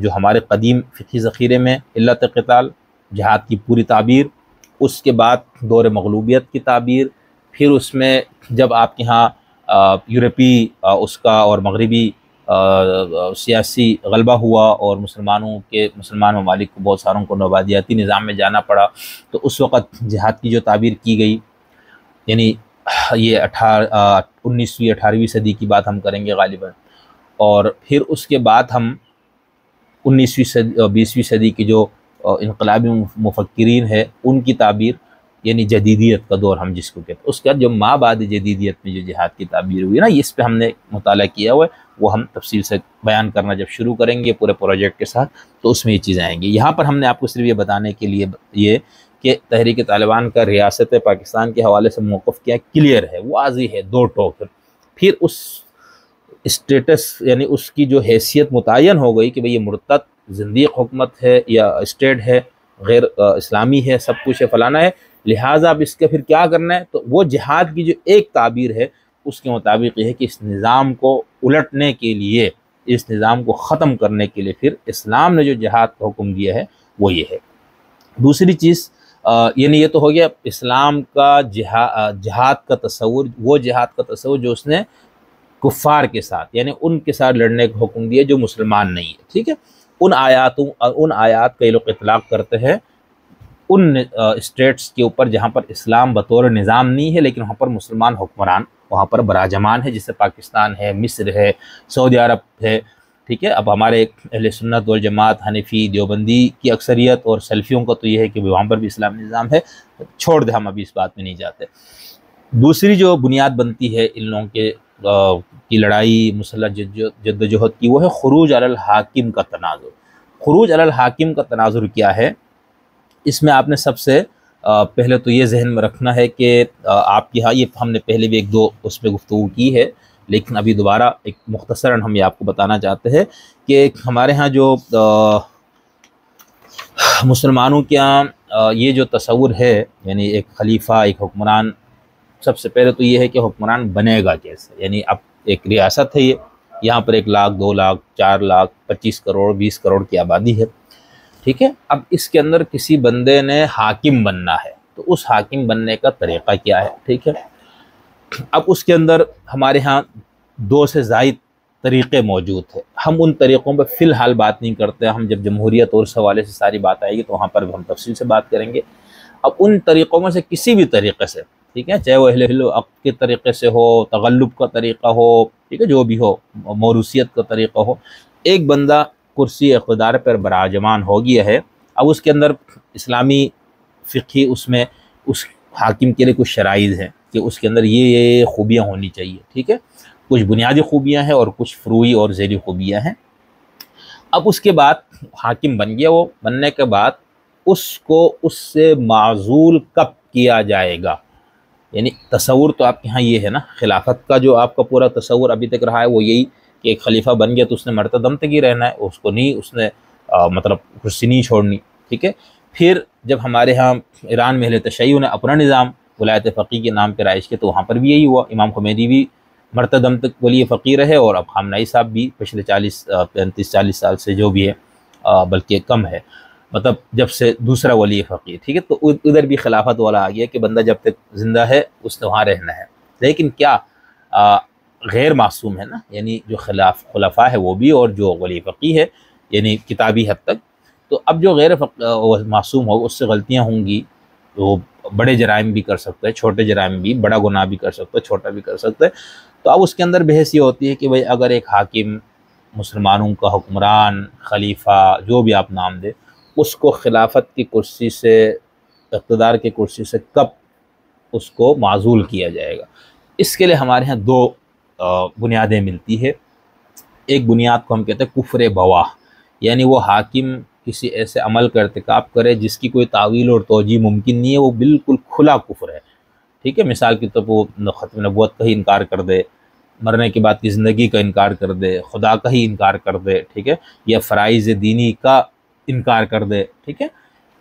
Speaker 1: جو ہمارے قدیم فقہی ذخیرے میں علت قتال، جہاد کی پوری تعبیر، اس کے بعد دور مغلوبیت کی تعبیر، پھر اس میں جب آپ کے ہاں یورپی اس کا اور مغربی سیاسی غلبہ ہوا اور مسلمان ممالک کو بہت ساروں کو نوآبادیاتی نظام میں جانا پڑا، تو اس وقت جہاد کی جو تعبیر کی گئی، یعنی یہ 19ویں 18ویں صدی کی بات ہم کریں گے غالباً، اور پھر اس کے بعد ہم 19ویں صدی 20ویں صدی کی جو انقلابی مفکرین ہے ان کی تعبیر، یعنی جدیدیت کا دور ہم جس کو کہتے ہیں، اس کے بعد جو ما بعد جدیدیت میں جو جہاد کی تعبیر ہوئی نا، اس پہ ہم نے مطالعہ کیا ہوا ہے، وہ ہم تفصیل سے بیان کرنا جب شروع کریں گے پورے پروجیکٹ کے ساتھ تو اس میں یہ چیزیں آئیں گی۔ یہاں پر ہم نے آپ کو صرف یہ بتانے کے لیے یہ کہ تحریک طالبان کا ریاست پاکستان کے حوالے سے موقف کیا کلیئر ہے، واضح ہے، دو ٹوک، پھر اس اسٹیٹس یعنی اس کی جو حیثیت متعین ہو گئی کہ بھئی یہ مرتد زندیق حکومت ہے یا اسٹیٹ ہے، غیر اسلامی ہے، سب کچھ ہے، فلانا ہے، لہٰذا اب اس کے پھر کیا کرنا ہے، تو وہ جہاد کی جو ایک تعبیر ہے اس کے مطابق یہ ہے کہ اس نظام کو الٹنے کے لیے، اس نظام کو ختم کرنے کے لیے پھر اسلام نے جو جہاد کا حکم دیا ہے وہ یہ ہے۔ دوسری چیز یعنی یہ تو ہو گیا اسلام کا جہاد کا تصور، وہ جہاد کا تصور جو اس نے کفار کے ساتھ یعنی ان کے ساتھ لڑنے کا حکم دیا جو مسلمان نہیں ہے، ٹھیک ہے، ان آیات کا یہ لوگ اطلاق کرتے ہیں ان اسٹیٹس کے اوپر جہاں پر اسلام بطور نظام نہیں ہے لیکن وہاں پر مسلمان حکمران وہاں پر براجمان ہے، جیسے پاکستان ہے، مصر ہے، سعودی عرب ہے، ٹھیک ہے۔ اب ہمارے اہل سنت والجماعت، حنفی، دیوبندی کی اکثریت اور سلفیوں کا تو یہ ہے کہ وہاں پر بھی اسلامی نظام ہے، چھوڑ دیں، ہم ابھی اس بات میں نہیں جاتے۔ دوسری جو بنیاد بنتی ہے ان لوگوں کی لڑائی مسلح جدوجہد کی، وہ ہے خروج علی الحاکم کا تناظر۔ خروج علی الحاکم کا تناظر کیا ہے؟ اس میں آپ نے سب سے پہلے تو یہ ذہن میں رکھنا ہے کہ آپ کی ہاں یہ ہم نے پہلے بھی ایک دو اس پہ گفتگو کی ہے، لیکن ابھی دوبارہ ایک مختصراً ہم یہ آپ کو بتانا چاہتے ہیں کہ ہمارے ہاں جو مسلمانوں کے ہاں یہ جو تصور ہے یعنی ایک خلیفہ، ایک حکمران، سب سے پہلے تو یہ ہے کہ حکمران بنے گا کیسے، یعنی اب ایک ریاست ہے، یہاں پر 1 لاکھ 2 لاکھ 4 لاکھ 25 کروڑ 20 کروڑ کی آبادی ہے، ٹھیک ہے۔ اب اس کے اندر کسی بندے نے حاکم بننا ہے تو اس حاکم بننے کا طریقہ کیا ہے، ٹھیک ہے۔ اب اس کے اندر ہمارے ہاں 2 سے زائد طریقے موجود ہیں، ہم ان طریقوں پہ فی الحال بات نہیں کرتے، ہم جب جمہوریت اور اس حوالے سے ساری بات آئے گی تو وہاں پر بھی ہم تفصیل سے بات کریں گے۔ اب ان طریقوں میں سے کسی بھی طریقے سے، ٹھیک ہے، چاہے وہ اہل عقد کے طریقے سے ہو، تغلب کا طریقہ ہو، ٹھیک ہے، جو بھی ہو، موروثیت کا طریقہ ہو، ایک بندہ کرسی اقتدار پر براجمان ہو گیا ہے، اب اس کے اندر اسلامی فقہی اس میں اس حاکم کے لیے کچھ شرائط ہیں کہ اس کے اندر یہ خوبیاں ہونی چاہیے، ٹھیک ہے، کچھ بنیادی خوبیاں ہیں اور کچھ فروعی اور ذیلی خوبیاں ہیں۔ اب اس کے بعد حاکم بن گیا، وہ بننے کے بعد اس کو اس سے معزول کب کیا جائے گا، یعنی تصور تو آپ کے ہاں یہ ہے نا، خلافت کا جو آپ کا پورا تصور ابھی تک رہا ہے وہ یہی کہ ایک خلیفہ بن گیا تو اس نے مرتے دم تک ہی رہنا ہے، اس کو نہیں، اس نے مطلب کرسی نہیں چھوڑنی، ٹھیک ہے۔ پھر جب ہمارے ہاں ایران میں اہل تشیع نے اپنا نظام ولایت فقیہ کے نام پہ رائج کیا تو وہاں پر بھی یہی ہوا، امام خمینی بھی مرتدم تک ولی فقیہ رہے، اور اب خامنائی صاحب بھی پچھلے 35-40 سال سے جو بھی ہے بلکہ کم ہے، مطلب جب سے دوسرا ولی فقیہ، ٹھیک ہے۔ تو ادھر بھی خلافت والا آ گیا کہ بندہ جب تک زندہ ہے اس نے وہاں رہنا ہے، لیکن کیا غیر معصوم ہے نا، یعنی جو خلفاء ہے وہ بھی، اور جو ولی فقیہ ہے یعنی کتابی حد تک۔ تو اب جو غیر معصوم ہو اس سے غلطیاں ہوں گی، وہ بڑے جرائم بھی کر سکتا ہے، چھوٹے جرائم بھی، بڑا گناہ بھی کر سکتا ہے، چھوٹا بھی کر سکتا ہے۔ تو اب اس کے اندر بحث یہ ہوتی ہے کہ بھئی اگر ایک حاکم، مسلمانوں کا حکمران، خلیفہ، جو بھی آپ نام دے، اس کو خلافت کی کرسی سے، اقتدار کی کرسی سے کب اس کو معزول کیا جائے گا، اس کے لیے ہمارے ہاں دو بنیادیں ملتی ہے۔ ایک بنیاد کو ہم کہتے ہیں کفر بواہ، یعنی وہ حاکم کسی ایسے عمل کا ارتکاب کرے جس کی کوئی تعویل اور توجیہ ممکن نہیں ہے، وہ بالکل کھلا کفر ہے، ٹھیک ہے۔ مثال کے طور پر وہ ختم نبوت کا ہی انکار کر دے، مرنے کے بعد کی زندگی کا انکار کر دے، خدا کا ہی انکار کر دے، ٹھیک ہے، یا فرائض دینی کا انکار کر دے، ٹھیک ہے۔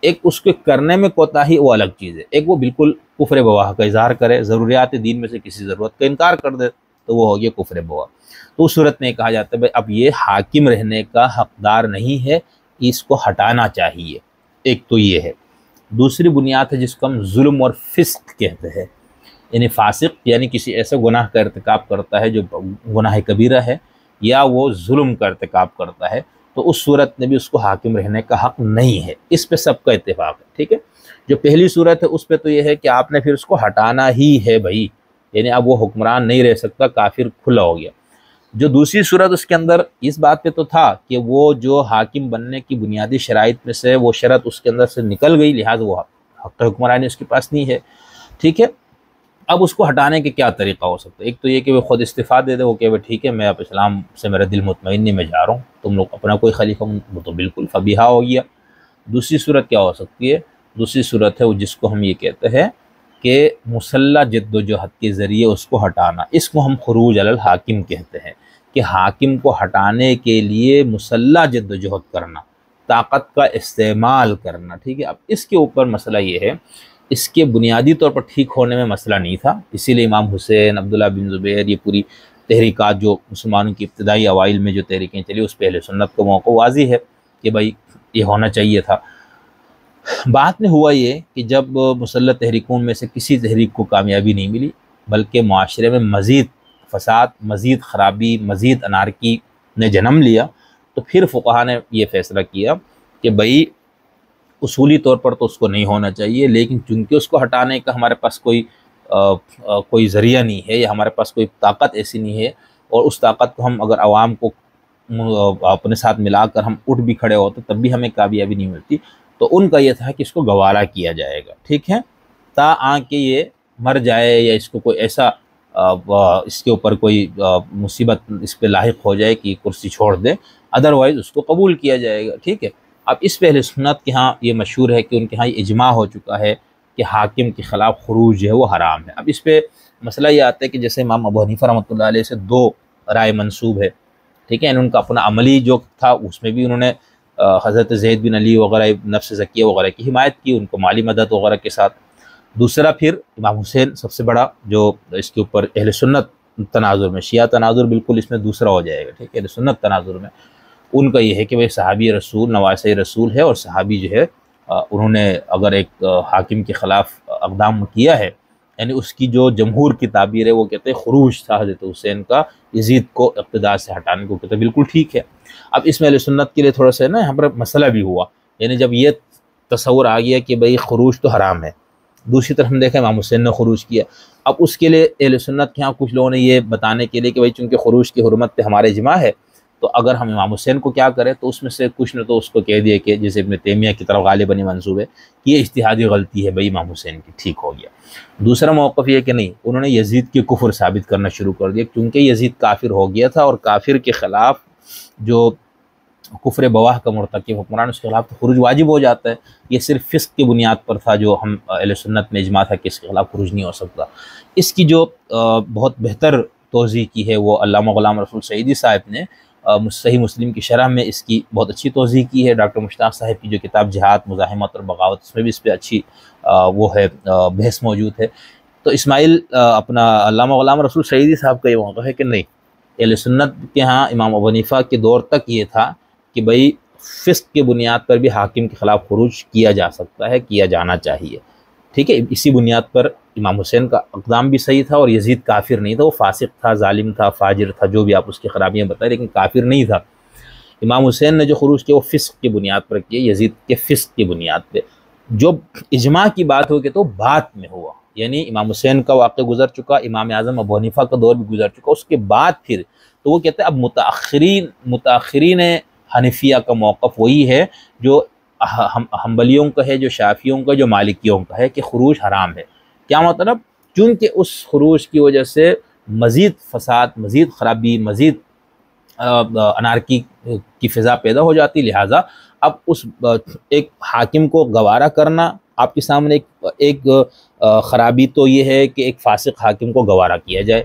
Speaker 1: ایک اس کے کرنے میں کوتاہی وہ الگ چیز ہے، ایک وہ بالکل کفر بواہ کا اظہار کرے، ضروریات دین میں سے کسی ضرورت کا انکار کر دے تو وہ ہو گیا کفر بواہ۔ تو اس صورت میں کہا جاتا ہے بھائی اب یہ حاکم رہنے کا حقدار نہیں ہے، اس کو ہٹانا چاہیے، ایک تو یہ ہے۔ دوسری بنیاد ہے جس کو ہم ظلم اور فسق کہتے ہیں، یعنی فاسق یعنی کسی ایسے گناہ کا ارتکاب کرتا ہے جو گناہ کبیرہ ہے، یا وہ ظلم کا ارتکاب کرتا ہے، تو اس صورت میں بھی اس کو حاکم رہنے کا حق نہیں ہے، اس پہ سب کا اتفاق ہے، ٹھیک ہے۔ جو پہلی صورت ہے اس پہ تو یہ ہے کہ آپ نے پھر اس کو ہٹانا ہی ہے بھائی، یعنی اب وہ حکمران نہیں رہ سکتا، کافر کھلا ہو گیا۔ جو دوسری صورت اس کے اندر اس بات پہ تو تھا کہ وہ جو حاکم بننے کی بنیادی شرائط میں سے وہ شرط اس کے اندر سے نکل گئی، لہٰذا وہ حق حکمرانی اس کے پاس نہیں ہے، ٹھیک ہے۔ اب اس کو ہٹانے کے کیا طریقہ ہو سکتا ہے؟ ایک تو یہ کہ وہ خود استعفیٰ دے دے، وہ کہ ٹھیک ہے میں اب اسلام سے میرا دل مطمئن نہیں، میں جا رہا ہوں، تم لوگ اپنا کوئی خلیفہ، وہ تو بالکل فبیہا ہو گیا۔ دوسری صورت کیا ہو سکتی ہے؟ دوسری صورت ہے وہ جس کو ہم یہ کہتے ہیں کہ مسلح جد و جہد کے ذریعے اس کو ہٹانا، اس کو ہم خروج علی الحاکم کہتے ہیں، کہ حاکم کو ہٹانے کے لیے مسلح جد و جہد کرنا، طاقت کا استعمال کرنا، ٹھیک ہے۔ اب اس کے اوپر مسئلہ یہ ہے، اس کے بنیادی طور پر ٹھیک ہونے میں مسئلہ نہیں تھا، اسی لیے امام حسین، عبداللہ بن زبیر، یہ پوری تحریکات جو مسلمانوں کی ابتدائی اوائل میں جو تحریکیں چلی، اس پہ اہل سنت کو موقع واضح ہے کہ بھائی یہ ہونا چاہیے تھا۔ بعد میں ہوا یہ کہ جب مسلح تحریکوں میں سے کسی تحریک کو کامیابی نہیں ملی، بلکہ معاشرے میں مزید فساد، مزید خرابی، مزید انارکی نے جنم لیا، تو پھر فقہا نے یہ فیصلہ کیا کہ بھئی اصولی طور پر تو اس کو نہیں ہونا چاہیے، لیکن چونکہ اس کو ہٹانے کا ہمارے پاس کوئی ذریعہ نہیں ہے، یا ہمارے پاس کوئی طاقت ایسی نہیں ہے، اور اس طاقت کو ہم اگر عوام کو اپنے ساتھ ملا کر ہم اٹھ بھی کھڑے ہوتے تب بھی ہمیں کامیابی نہیں ملتی، تو ان کا یہ تھا کہ اس کو گوارا کیا جائے گا، ٹھیک ہے، کہ یہ مر جائے یا اس کو کوئی ایسا اس کے اوپر کوئی مصیبت اس پہ لاحق ہو جائے کہ کرسی چھوڑ دے، ادروائز اس کو قبول کیا جائے گا، ٹھیک ہے۔ اب اس پہ اہل سنت کے ہاں یہ مشہور ہے کہ ان کے ہاں یہ اجماع ہو چکا ہے کہ حاکم کے خلاف خروج جو ہے وہ حرام ہے۔ اب اس پہ مسئلہ یہ آتا ہے کہ جیسے امام ابو حنیفہ رحمۃ اللہ علیہ سے دو رائے منسوب ہے، ٹھیک ہے، ان کا اپنا عملی جو تھا اس میں بھی انہوں نے حضرت زید بن علی وغیرہ، نفس زکیہ وغیرہ کی حمایت کی، ان کو مالی مدد وغیرہ کے ساتھ۔ دوسرا پھر امام حسین سب سے بڑا جو اس کے اوپر اہل سنت تناظر میں، شیعہ تناظر بالکل اس میں دوسرا ہو جائے گا، ٹھیک ہے، اہل سنت تناظر میں ان کا یہ ہے کہ وہ صحابی رسول، نواسہ رسول ہے، اور صحابی جو ہے انہوں نے اگر ایک حاکم کے خلاف اقدام کیا ہے، یعنی اس کی جو جمہور کی تعبیر ہے وہ کہتے ہیں خروج تھا حضرت حسین کا یزید کو اقتدار سے ہٹانے کو، کہتے ہیں بالکل ٹھیک ہے۔ اب اس میں اہل سنت کے لیے تھوڑا سا نا یہاں پر مسئلہ بھی ہوا، یعنی جب یہ تصور آ گیا کہ بھئی خروج تو حرام ہے، دوسری طرف ہم دیکھیں امام حسین نے خروج کیا، اب اس کے لیے اہل سنت کے ہاں کچھ لوگوں نے یہ بتانے کے لیے کہ بھئی چونکہ خروج کی حرمت پہ ہمارے اجماع ہے، تو اگر ہم امام حسین کو کیا کریں، تو اس میں سے کچھ نے تو اس کو کہہ دیا کہ جیسے ابن تیمیہ کی طرف غالباً منسوب ہے کہ یہ اجتہادی غلطی ہے بھئی امام حسین کی، ٹھیک ہو گیا۔ دوسرا موقف یہ کہ نہیں، انہوں نے یزید کے کفر ثابت کرنا شروع کر دیا، کیونکہ یزید کافر ہو گیا تھا، اور کافر کے خلاف جو کفر بواہ کا مرتکب حکمران، اس کے خلاف تو خروج واجب ہو جاتا ہے۔ یہ صرف فسق کی بنیاد پر تھا جو ہم اہل سنت میں اجماع تھا کہ اس کے خلاف خروج نہیں ہو سکتا۔ اس کی جو بہت بہتر توضیح کی ہے وہ علامہ غلام رسول سعیدی صاحب نے صحیح مسلم کی شرح میں اس کی بہت اچھی توضیح کی ہے۔ ڈاکٹر مشتاق صاحب کی جو کتاب جہاد، مزاحمت اور بغاوت، اس میں بھی اس پہ اچھی وہ ہے بحث موجود ہے۔ تو اسماعیل اپنا علامہ غلام رسول سعیدی صاحب کا یہ موقع ہے کہ نہیں، اہل سنت کے ہاں امام ابو حنیفہ کے دور تک یہ تھا کہ بھئی فسق کے بنیاد پر بھی حاکم کے خلاف خروج کیا جا سکتا ہے، کیا جانا چاہیے، ٹھیک ہے۔ اسی بنیاد پر امام حسین کا اقدام بھی صحیح تھا، اور یزید کافر نہیں تھا، وہ فاسق تھا، ظالم تھا، فاجر تھا، جو بھی آپ اس کی خرابیاں بتائیں، لیکن کافر نہیں تھا۔ امام حسین نے جو خروج کیا وہ فسق کی بنیاد پر کیا، یزید کے فسق کی بنیاد پہ۔ جو اجماع کی بات ہوگی تو بعد میں ہوا، یعنی امام حسین کا واقعہ گزر چکا، امام اعظم ابو حنیفہ کا دور بھی گزر چکا، اس کے بعد پھر تو وہ کہتے ہیں اب متاخرین حنفیہ کا موقف وہی ہے جو حنبلیوں کا ہے، جو شافعیوں کا، جو مالکیوں کا ہے، کہ خروج حرام ہے۔ کیا مطلب؟ چونکہ اس خروج کی وجہ سے مزید فساد، مزید خرابی، مزید انارکی کی فضا پیدا ہو جاتی، لہٰذا اب اس ایک حاکم کو گوارا کرنا، آپ کے سامنے ایک خرابی تو یہ ہے کہ ایک فاسق حاکم کو گوارا کیا جائے،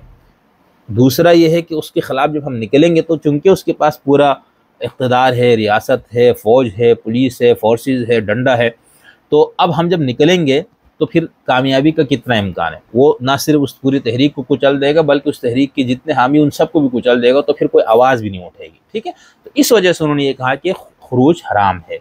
Speaker 1: دوسرا یہ ہے کہ اس کے خلاف جب ہم نکلیں گے تو چونکہ اس کے پاس پورا اقتدار ہے، ریاست ہے، فوج ہے، پولیس ہے، فورسز ہے، ڈنڈا ہے، تو اب ہم جب نکلیں گے تو پھر کامیابی کا کتنا امکان ہے؟ وہ نہ صرف اس پوری تحریک کو کچل دے گا بلکہ اس تحریک کے جتنے حامی ان سب کو بھی کچل دے گا، تو پھر کوئی آواز بھی نہیں اٹھے گی، ٹھیک ہے۔ تو اس وجہ سے انہوں نے یہ کہا کہ خروج حرام ہے۔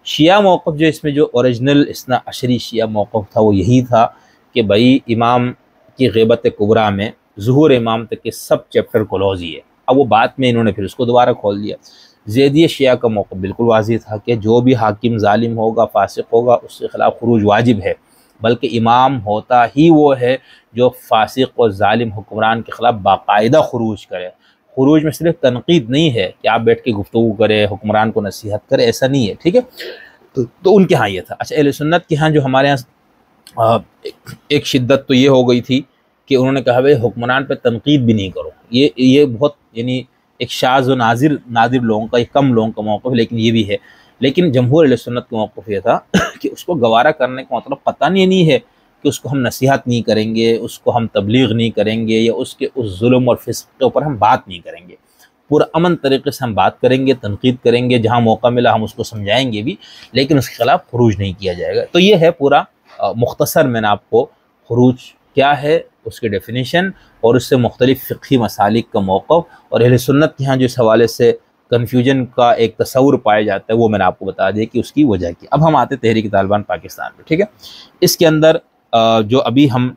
Speaker 1: شیعہ موقف جو اس میں جو اوریجنل اثنا عشری شیعہ موقف تھا وہ یہی تھا کہ بھائی امام کی غیبت کبریٰ میں ظہور امام تک کے سب چیپٹر کلوز ہی ہے۔ اب وہ بعد میں انہوں نے پھر اس کو دوبارہ کھول دیا۔ زیدی شیعہ کا موقف بالکل واضح تھا کہ جو بھی حاکم ظالم ہوگا، فاسق ہوگا، اس کے خلاف خروج واجب ہے، بلکہ امام ہوتا ہی وہ ہے جو فاسق اور ظالم حکمران کے خلاف باقاعدہ خروج کرے۔ خروج میں صرف تنقید نہیں ہے کہ آپ بیٹھ کے گفتگو کرے، حکمران کو نصیحت کرے، ایسا نہیں ہے، ٹھیک ہے۔ تو ان کے ہاں یہ تھا۔ اچھا، اہل سنت کے ہاں جو ہمارے ہاں ایک شدت تو یہ ہو گئی تھی کہ انہوں نے کہا بھائی حکمران پہ تنقید بھی نہیں کرو، یہ بہت یعنی ایک شاذ و نادر لوگوں کا، ایک کم لوگوں کا موقف ہے، لیکن یہ بھی ہے۔ لیکن جمہور اہل سنت کا موقف یہ تھا کہ اس کو گوارا کرنے کا مطلب قطعاً یہ نہیں ہے کہ اس کو ہم نصیحت نہیں کریں گے، اس کو ہم تبلیغ نہیں کریں گے، یا اس کے اس ظلم اور فسق کے اوپر ہم بات نہیں کریں گے۔ پرامن طریقے سے ہم بات کریں گے، تنقید کریں گے، جہاں موقع ملا ہم اس کو سمجھائیں گے بھی، لیکن اس کے خلاف خروج نہیں کیا جائے گا۔ تو یہ ہے پورا مختصر میں نے آپ کو خروج کیا ہے، اس کی ڈیفینیشن، اور اس سے مختلف فقہی مسالک کا موقف، اور اہل سنت کے ہاں جو اس حوالے سے کنفیوژن کا ایک تصور پایا جاتا ہے وہ میں نے آپ کو بتا دیا کہ اس کی وجہ کی۔ اب ہم آتے تحریک طالبان پاکستان پہ، ٹھیک ہے۔ اس کے اندر جو ابھی ہم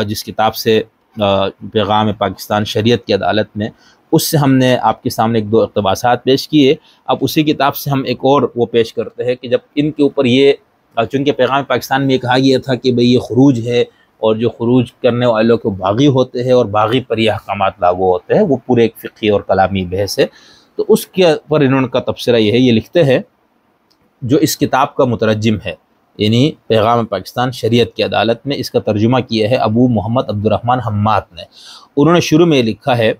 Speaker 1: جس کتاب سے پیغام پاکستان شریعت کی عدالت میں، اس سے ہم نے آپ کے سامنے ایک دو اقتباسات پیش کیے، اب اسی کتاب سے ہم ایک اور وہ پیش کرتے ہیں کہ جب ان کے اوپر یہ، چونکہ پیغام پاکستان میں یہ کہا گیا تھا کہ بھئی یہ خروج ہے، اور جو خروج کرنے والوں کو باغی ہوتے ہیں اور باغی پر یہ احکامات لاگو ہوتے ہیں، وہ پورے ایک فقہی اور کلامی بحث ہے۔ تو اس کے پر انہوں کا تبصرہ یہ ہے، یہ لکھتے ہیں جو اس کتاب کا مترجم ہے، یعنی پیغام پاکستان شریعت کی عدالت میں اس کا ترجمہ کیا ہے ابو محمد عبد الرحمن حماد نے۔ انہوں نے شروع میں لکھا ہے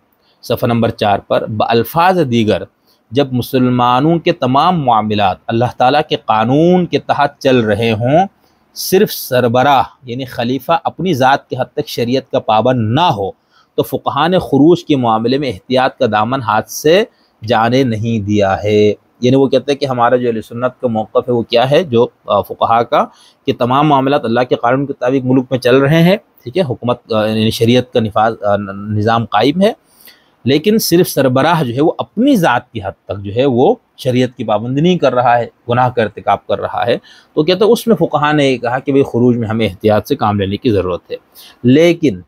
Speaker 1: صفحہ نمبر 4 پر، بألفاظ دیگر جب مسلمانوں کے تمام معاملات اللہ تعالیٰ کے قانون کے تحت چل رہے ہوں، صرف سربراہ یعنی خلیفہ اپنی ذات کے حد تک شریعت کا پابند نہ ہو، تو فقہاء نے خروج کے معاملے میں احتیاط کا دامن ہاتھ سے جانے نہیں دیا ہے۔ یعنی وہ کہتے ہیں کہ ہمارا جو اہل سنت کا موقف ہے وہ کیا ہے، جو فقہاء کا، کہ تمام معاملات اللہ کے قانون کے مطابق ملک میں چل رہے ہیں، ٹھیک ہے، حکومت یعنی شریعت کا نظام قائم ہے، لیکن صرف سربراہ جو ہے وہ اپنی ذات کی حد تک جو ہے وہ شریعت کی پابندی نہیں کر رہا ہے، گناہ کا ارتکاب کر رہا ہے۔ تو کہتے ہیں اس میں فقہاء نے یہ کہا کہ بھئی خروج میں ہمیں احتیاط سے کام لینے کی ضرورت ہے، لیکن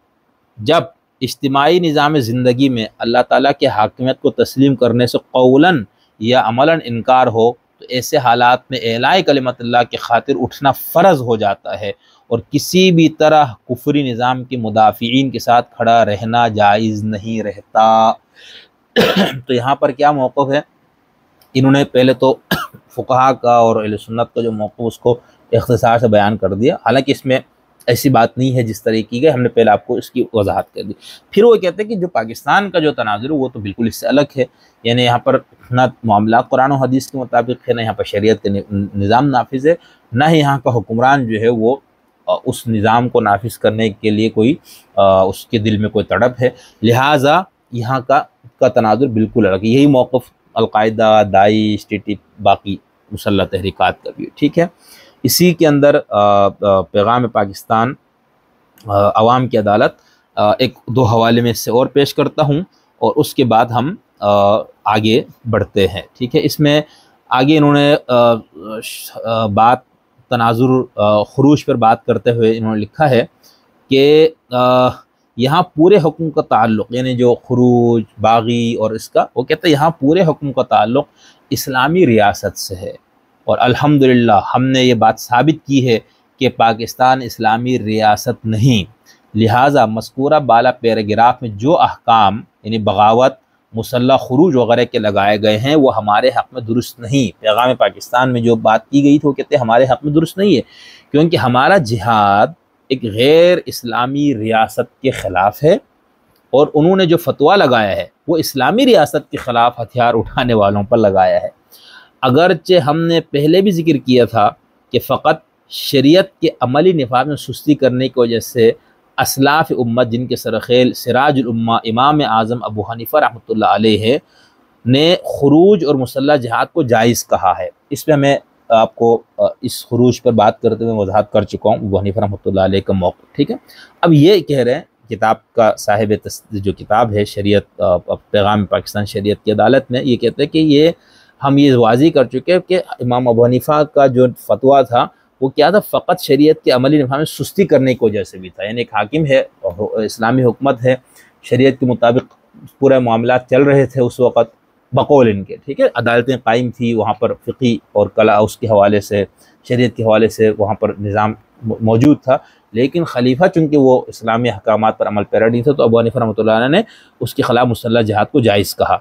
Speaker 1: جب اجتماعی نظام زندگی میں اللہ تعالیٰ کے حاکمیت کو تسلیم کرنے سے قولاً یا عملاً انکار ہو، تو ایسے حالات میں اعلاء کلمت اللہ کی خاطر اٹھنا فرض ہو جاتا ہے، اور کسی بھی طرح کفری نظام کے مدافعین کے ساتھ کھڑا رہنا جائز نہیں رہتا۔ تو یہاں پر کیا موقف ہے، انہوں نے پہلے تو فقہاء کا اور اہل سنت کا جو موقف اس کو اختصار سے بیان کر دیا، حالانکہ اس میں ایسی بات نہیں ہے جس طرح کی گئی، ہم نے پہلے آپ کو اس کی وضاحت کر دی۔ پھر وہ کہتے ہیں کہ جو پاکستان کا جو تناظر ہے وہ تو بالکل اس سے الگ ہے، یعنی یہاں پر نہ معاملات قرآن و حدیث کے مطابق ہے، نہ یہاں پر شریعت کے نظام نافذ ہے، نہ ہی یہاں کا حکمران جو ہے وہ اس نظام کو نافذ کرنے کے لیے کوئی اس کے دل میں کوئی تڑپ ہے، لہٰذا یہاں کا کا تناظر بالکل الگ ہے۔ یہی موقف القاعدہ، داعش، TT، باقی مسلح تحریکات کا بھی، ٹھیک ہے۔ اسی کے اندر پیغام پاکستان عوام کی عدالت ایک دو حوالے میں سے اور پیش کرتا ہوں، اور اس کے بعد ہم آگے بڑھتے ہیں، ٹھیک ہے۔ اس میں آگے انہوں نے بات تناظر خروج پر بات کرتے ہوئے انہوں نے لکھا ہے کہ یہاں پورے حکم کا تعلق، یعنی جو خروج، باغی اور اس کا، وہ کہتے ہیں یہاں پورے حکم کا تعلق اسلامی ریاست سے ہے، اور الحمدللہ ہم نے یہ بات ثابت کی ہے کہ پاکستان اسلامی ریاست نہیں، لہٰذا مذکورہ بالا پیراگراف میں جو احکام یعنی بغاوت، مسلح خروج وغیرہ کے لگائے گئے ہیں وہ ہمارے حق میں درست نہیں۔ پیغام پاکستان میں جو بات کی گئی تھی وہ کہتے ہیں ہمارے حق میں درست نہیں ہے، کیونکہ ہمارا جہاد ایک غیر اسلامی ریاست کے خلاف ہے، اور انہوں نے جو فتویٰ لگایا ہے وہ اسلامی ریاست کے خلاف ہتھیار اٹھانے والوں پر لگایا ہے۔ اگرچہ ہم نے پہلے بھی ذکر کیا تھا کہ فقط شریعت کے عملی نفاذ میں سستی کرنے کی وجہ سے اسلاف امت، جن کے سرخیل سراج الامہ امام اعظم ابو حنیفہ رحمۃ اللہ علیہ نے خروج اور مسلح جہاد کو جائز کہا ہے۔ اس میں میں آپ کو اس خروج پر بات کرتے ہوئے وضاحت کر چکا ہوں، ابو حنیفہ رحمۃ اللہ علیہ کا موقف، ٹھیک ہے۔ اب یہ کہہ رہے ہیں کتاب کا صاحب جو کتاب ہے شریعت پیغام پاکستان شریعت کی عدالت میں، یہ کہتے ہیں کہ یہ ہم یہ واضح کر چکے ہیں کہ امام ابو حنیفہ کا جو فتویٰ تھا وہ کیا تھا، فقط شریعت کے عملی نفاذ میں سستی کرنے کی وجہ سے بھی تھا، یعنی ایک حاکم ہے، اسلامی حکومت ہے، شریعت کے مطابق پورے معاملات چل رہے تھے اس وقت بقول ان کے، ٹھیک ہے، عدالتیں قائم تھی وہاں پر، فقی اور کلا اس کے حوالے سے، شریعت کے حوالے سے وہاں پر نظام موجود تھا، لیکن خلیفہ چونکہ وہ اسلامی احکامات پر عمل پیرا نہیں تھا، تو ابو حنیفہ رحمۃ اللہ علیہ نے اس کے خلاف مسلح جہاد کو جائز کہا،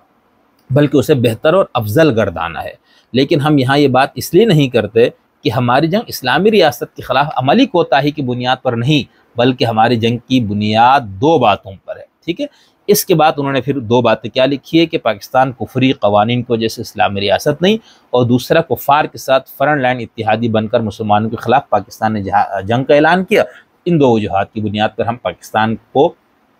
Speaker 1: بلکہ اسے بہتر اور افضل گردانا ہے۔ لیکن ہم یہاں یہ بات اس لیے نہیں کرتے کہ ہماری جنگ اسلامی ریاست کے خلاف عملی کوتاہی کی بنیاد پر نہیں، بلکہ ہماری جنگ کی بنیاد دو باتوں پر ہے، ٹھیک ہے۔ اس کے بعد انہوں نے پھر دو باتیں کیا لکھی ہے کہ پاکستان کفری قوانین کی وجہ سے اسلامی ریاست نہیں، اور دوسرا کفار کے ساتھ فرنٹ لائن اتحادی بن کر مسلمانوں کے خلاف پاکستان نے جنگ کا اعلان کیا۔ ان دو وجوہات کی بنیاد پر ہم پاکستان کو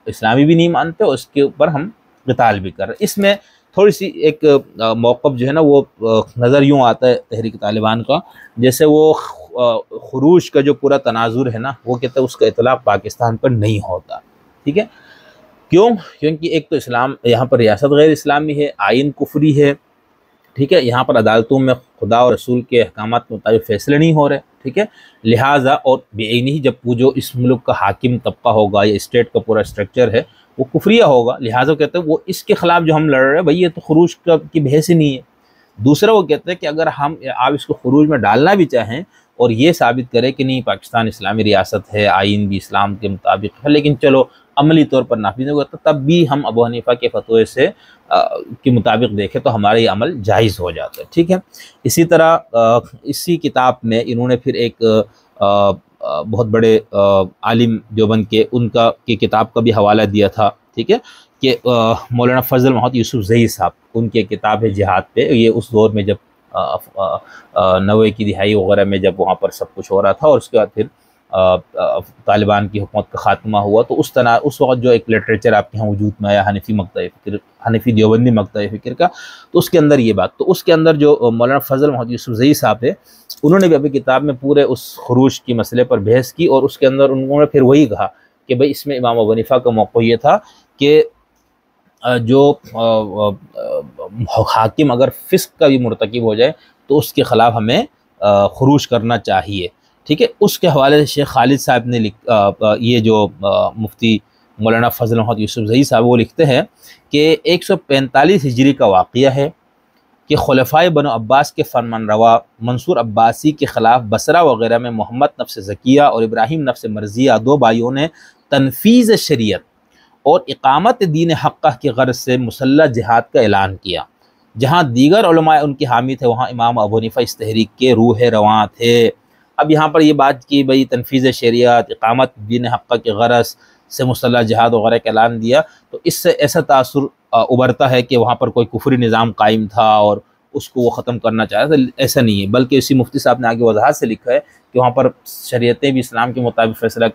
Speaker 1: اسلامی بھی نہیں مانتے اور اس کے اوپر ہم قتال بھی کر رہے ہیں۔ اس میں تھوڑی سی ایک موقف جو ہے نا وہ نظر یوں آتا ہے تحریک طالبان کا، جیسے وہ خروج کا جو پورا تناظر ہے نا وہ کہتے ہیں اس کا اطلاق پاکستان پر نہیں ہوتا، ٹھیک ہے۔ کیوں؟ کیونکہ ایک تو اسلام یہاں پر ریاست غیر اسلامی ہے، آئین کفری ہے، ٹھیک ہے، یہاں پر عدالتوں میں خدا اور رسول کے احکامات کے مطابق فیصلے نہیں ہو رہے، ٹھیک ہے، لہٰذا اور بے عینی جب جو اس ملک کا حاکم طبقہ ہوگا یا اسٹیٹ کا پورا اسٹرکچر ہے وہ کفریہ ہوگا، لہٰذا کہتے ہیں وہ اس کے خلاف جو ہم لڑ رہے ہیں بھائی یہ تو خروج کی بحث ہی نہیں ہے۔ دوسرا وہ کہتے ہیں کہ اگر آپ اس کو خروج میں ڈالنا بھی چاہیں اور یہ ثابت کرے کہ نہیں پاکستان اسلامی ریاست ہے، آئین بھی اسلام کے مطابق ہے، لیکن چلو عملی طور پر نافذ نہیں ہوتا، تب بھی ہم ابو حنیفہ کے فتوے سے کے مطابق دیکھیں تو ہمارا یہ عمل جائز ہو جاتا ہے، ٹھیک ہے۔ اسی طرح اسی کتاب میں انہوں نے پھر ایک بہت بڑے عالم دیوبند کے ان کی کتاب کا بھی حوالہ دیا تھا، ٹھیک ہے، کہ مولانا فضل محمد یوسف زئی صاحب، ان کی کتاب ہے جہاد پہ، یہ اس دور میں جب 90 کی دہائی وغیرہ میں جب وہاں پر سب کچھ ہو رہا تھا، اور اس کے بعد پھر طالبان کی حکومت کا خاتمہ ہوا، تو اس وقت جو ایک لٹریچر آپ کے یہاں وجود میں آیا حنفی دیوبندی مقطع فکر کا، تو اس کے اندر یہ بات، تو اس کے اندر جو مولانا فضل محمد یوسف زئی صاحب ہے انہوں نے بھی اپنی کتاب میں پورے اس خروج کی مسئلے پر بحث کی، اور اس کے اندر انہوں نے پھر وہی کہا کہ بھئی اس میں امام ابو حنیفہ کا موقع یہ تھا کہ جو حاکم اگر فسق کا بھی مرتکب ہو جائے تو اس کے خلاف ہمیں خروج کرنا چاہیے، ٹھیک ہے۔ اس کے حوالے سے شیخ خالد صاحب نے یہ جو مفتی مولانا فضل محمد یوسف زئی صاحب وہ لکھتے ہیں کہ 145 ہجری کا واقعہ ہے کہ خلفائے بنو عباس کے فرمان روا منصور عباسی کے خلاف بصرہ وغیرہ میں محمد نفس زکیہ اور ابراہیم نفس مرضیہ دو بھائیوں نے تنفیذ شریعت اور اقامت دین حقہ کی غرض سے مسلح جہاد کا اعلان کیا۔ جہاں دیگر علماء ان کے حامی تھے وہاں امام ابو حنیفہ اس تحریک کے روح رواں تھے۔ اب یہاں پر یہ بات کی بھئی تنفیذ شریعت، اقامت دین حقہ کی غرض سے مسلح جہاد وغیرہ کا اعلان دیا، تو اس سے ایسا تاثر ابھرتا ہے کہ وہاں پر کوئی کفری نظام قائم تھا اور اس کو وہ ختم کرنا چاہ رہا تھا، ایسا نہیں ہے، بلکہ اسی مفتی صاحب نے آگے وضاحت سے لکھا ہے کہ وہاں پر شریعتیں بھی اسلام کے مطابق فیصلہ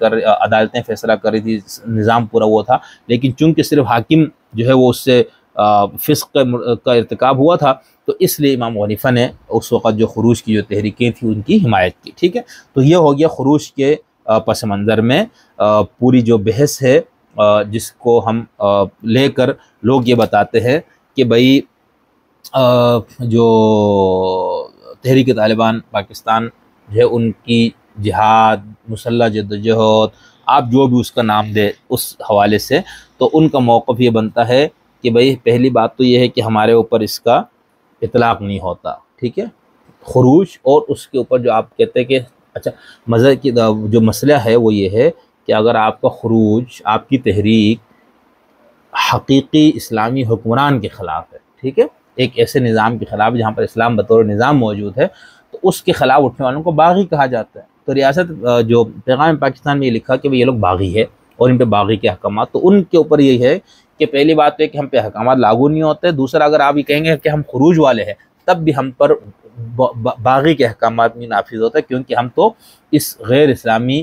Speaker 1: عدالتیں فیصلہ کر رہی تھی، نظام پورا وہ تھا، لیکن چونکہ صرف حاکم جو ہے وہ اس سے فسق کا ارتکاب ہوا تھا، تو اس لیے امام حنیفہ نے اس وقت جو خروج کی جو تحریکیں تھیں ان کی حمایت کی، ٹھیک ہے۔ تو یہ ہو گیا خروج کے پس منظر میں پوری جو بحث ہے، جس کو ہم لے کر لوگ یہ بتاتے ہیں کہ بھئی جو تحریک طالبان پاکستان جو ہے ان کی جہاد، مسلح جدوجہد، آپ جو بھی اس کا نام دے اس حوالے سے، تو ان کا موقف یہ بنتا ہے کہ بھئی پہلی بات تو یہ ہے کہ ہمارے اوپر اس کا اطلاق نہیں ہوتا، ٹھیک ہے، خروج، اور اس کے اوپر جو آپ کہتے ہیں کہ اچھا مذہب کی جو مسئلہ ہے وہ یہ ہے کہ اگر آپ کا خروج، آپ کی تحریک حقیقی اسلامی حکمران کے خلاف ہے، ٹھیک ہے، ایک ایسے نظام کے خلاف جہاں پر اسلام بطور نظام موجود ہے، تو اس کے خلاف اٹھنے والوں کو باغی کہا جاتا ہے۔ تو ریاست جو پیغام پاکستان میں یہ لکھا کہ یہ لوگ باغی ہے اور ان پہ باغی کے احکامات، تو ان کے اوپر یہی ہے کہ پہلی بات تو ہے کہ ہم پہ احکامات لاگو نہیں ہوتے، دوسرا اگر آپ یہ کہیں گے کہ ہم خروج والے ہیں تب بھی ہم پر باغی کے احکامات نہیں نافذ ہوتے، کیونکہ ہم تو اس غیر اسلامی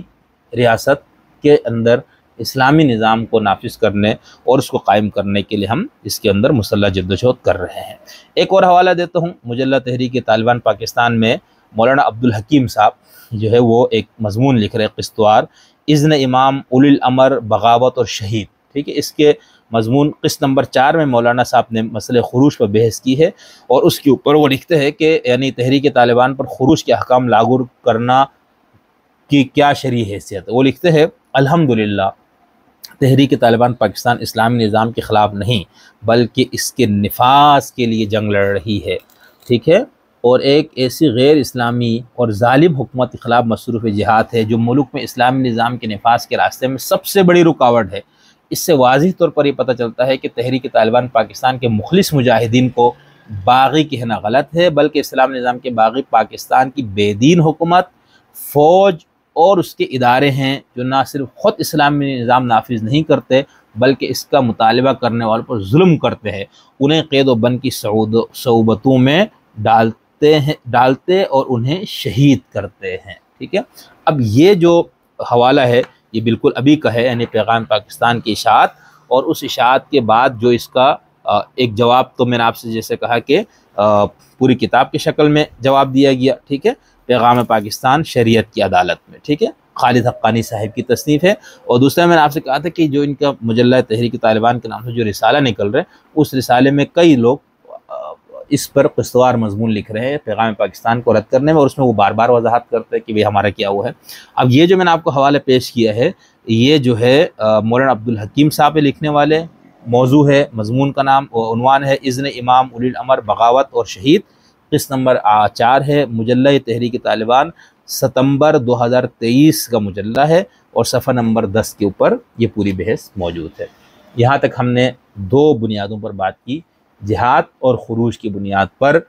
Speaker 1: ریاست کے اندر اسلامی نظام کو نافذ کرنے اور اس کو قائم کرنے کے لیے ہم اس کے اندر مسلح جدوجہد کر رہے ہیں۔ ایک اور حوالہ دیتا ہوں، مجلہ تحریک طالبان پاکستان میں مولانا عبدالحکیم صاحب جو ہے وہ ایک مضمون لکھ رہے قسطوار اذن امام اولی الامر بغاوت اور شہید، ٹھیک ہے، اس کے مضمون قسط نمبر 4 میں مولانا صاحب نے مسئلہ خروج پر بحث کی ہے، اور اس کے اوپر وہ لکھتے ہیں کہ یعنی تحریک طالبان پر خروج کے احکام لاگو کرنا کی کیا شرعی حیثیت ہے۔ وہ لکھتے ہیں الحمدللہ تحریک طالبان پاکستان اسلامی نظام کے خلاف نہیں بلکہ اس کے نفاذ کے لیے جنگ لڑ رہی ہے، ٹھیک ہے، اور ایک ایسی غیر اسلامی اور ظالم حکومت کے خلاف مصروف جہاد ہے جو ملک میں اسلامی نظام کے نفاذ کے راستے میں سب سے بڑی رکاوٹ ہے۔ اس سے واضح طور پر یہ پتہ چلتا ہے کہ تحریک طالبان پاکستان کے مخلص مجاہدین کو باغی کہنا غلط ہے، بلکہ اسلامی نظام کے باغی پاکستان کی بے دین حکومت، فوج اور اس کے ادارے ہیں جو نہ صرف خود اسلامی نظام نافذ نہیں کرتے بلکہ اس کا مطالبہ کرنے والوں پر ظلم کرتے ہیں، انہیں قید و بند کی صعوبتوں میں ڈالتے اور انہیں شہید کرتے ہیں، ٹھیک ہے۔ اب یہ جو حوالہ ہے یہ بالکل ابھی کا ہے، یعنی پیغام پاکستان کی اشاعت، اور اس اشاعت کے بعد جو اس کا ایک جواب تو میں نے آپ سے جیسے کہا کہ پوری کتاب کی شکل میں جواب دیا گیا، ٹھیک ہے، پیغام پاکستان شریعت کی عدالت میں، ٹھیک ہے، خالد حقانی صاحب کی تصنیف ہے، اور دوسرا میں نے آپ سے کہا تھا کہ جو ان کا مجلہ تحریک طالبان کے نام سے جو رسالہ نکل رہے ہیں اس رسالے میں کئی لوگ اس پر قسطوار مضمون لکھ رہے ہیں پیغام پاکستان کو رد کرنے میں، اور اس میں وہ بار بار وضاحت کرتے ہیں کہ بھئی ہمارا کیا ہوا ہے۔ اب یہ جو میں نے آپ کو حوالہ پیش کیا ہے یہ جو ہے مولانا عبدالحکیم صاحب لکھنے والے موضوع ہے، مضمون کا نام و عنوان ہے اذن امام اولی الامر بغاوت اور شہید، قسط نمبر 4 ہے، مجلہ تحریک طالبان ستمبر 2023 کا مجلہ ہے، اور صفحہ نمبر 10 کے اوپر یہ پوری بحث موجود ہے۔ یہاں تک ہم نے 2 بنیادوں پر بات کی، جہاد اور خروج کی بنیاد پر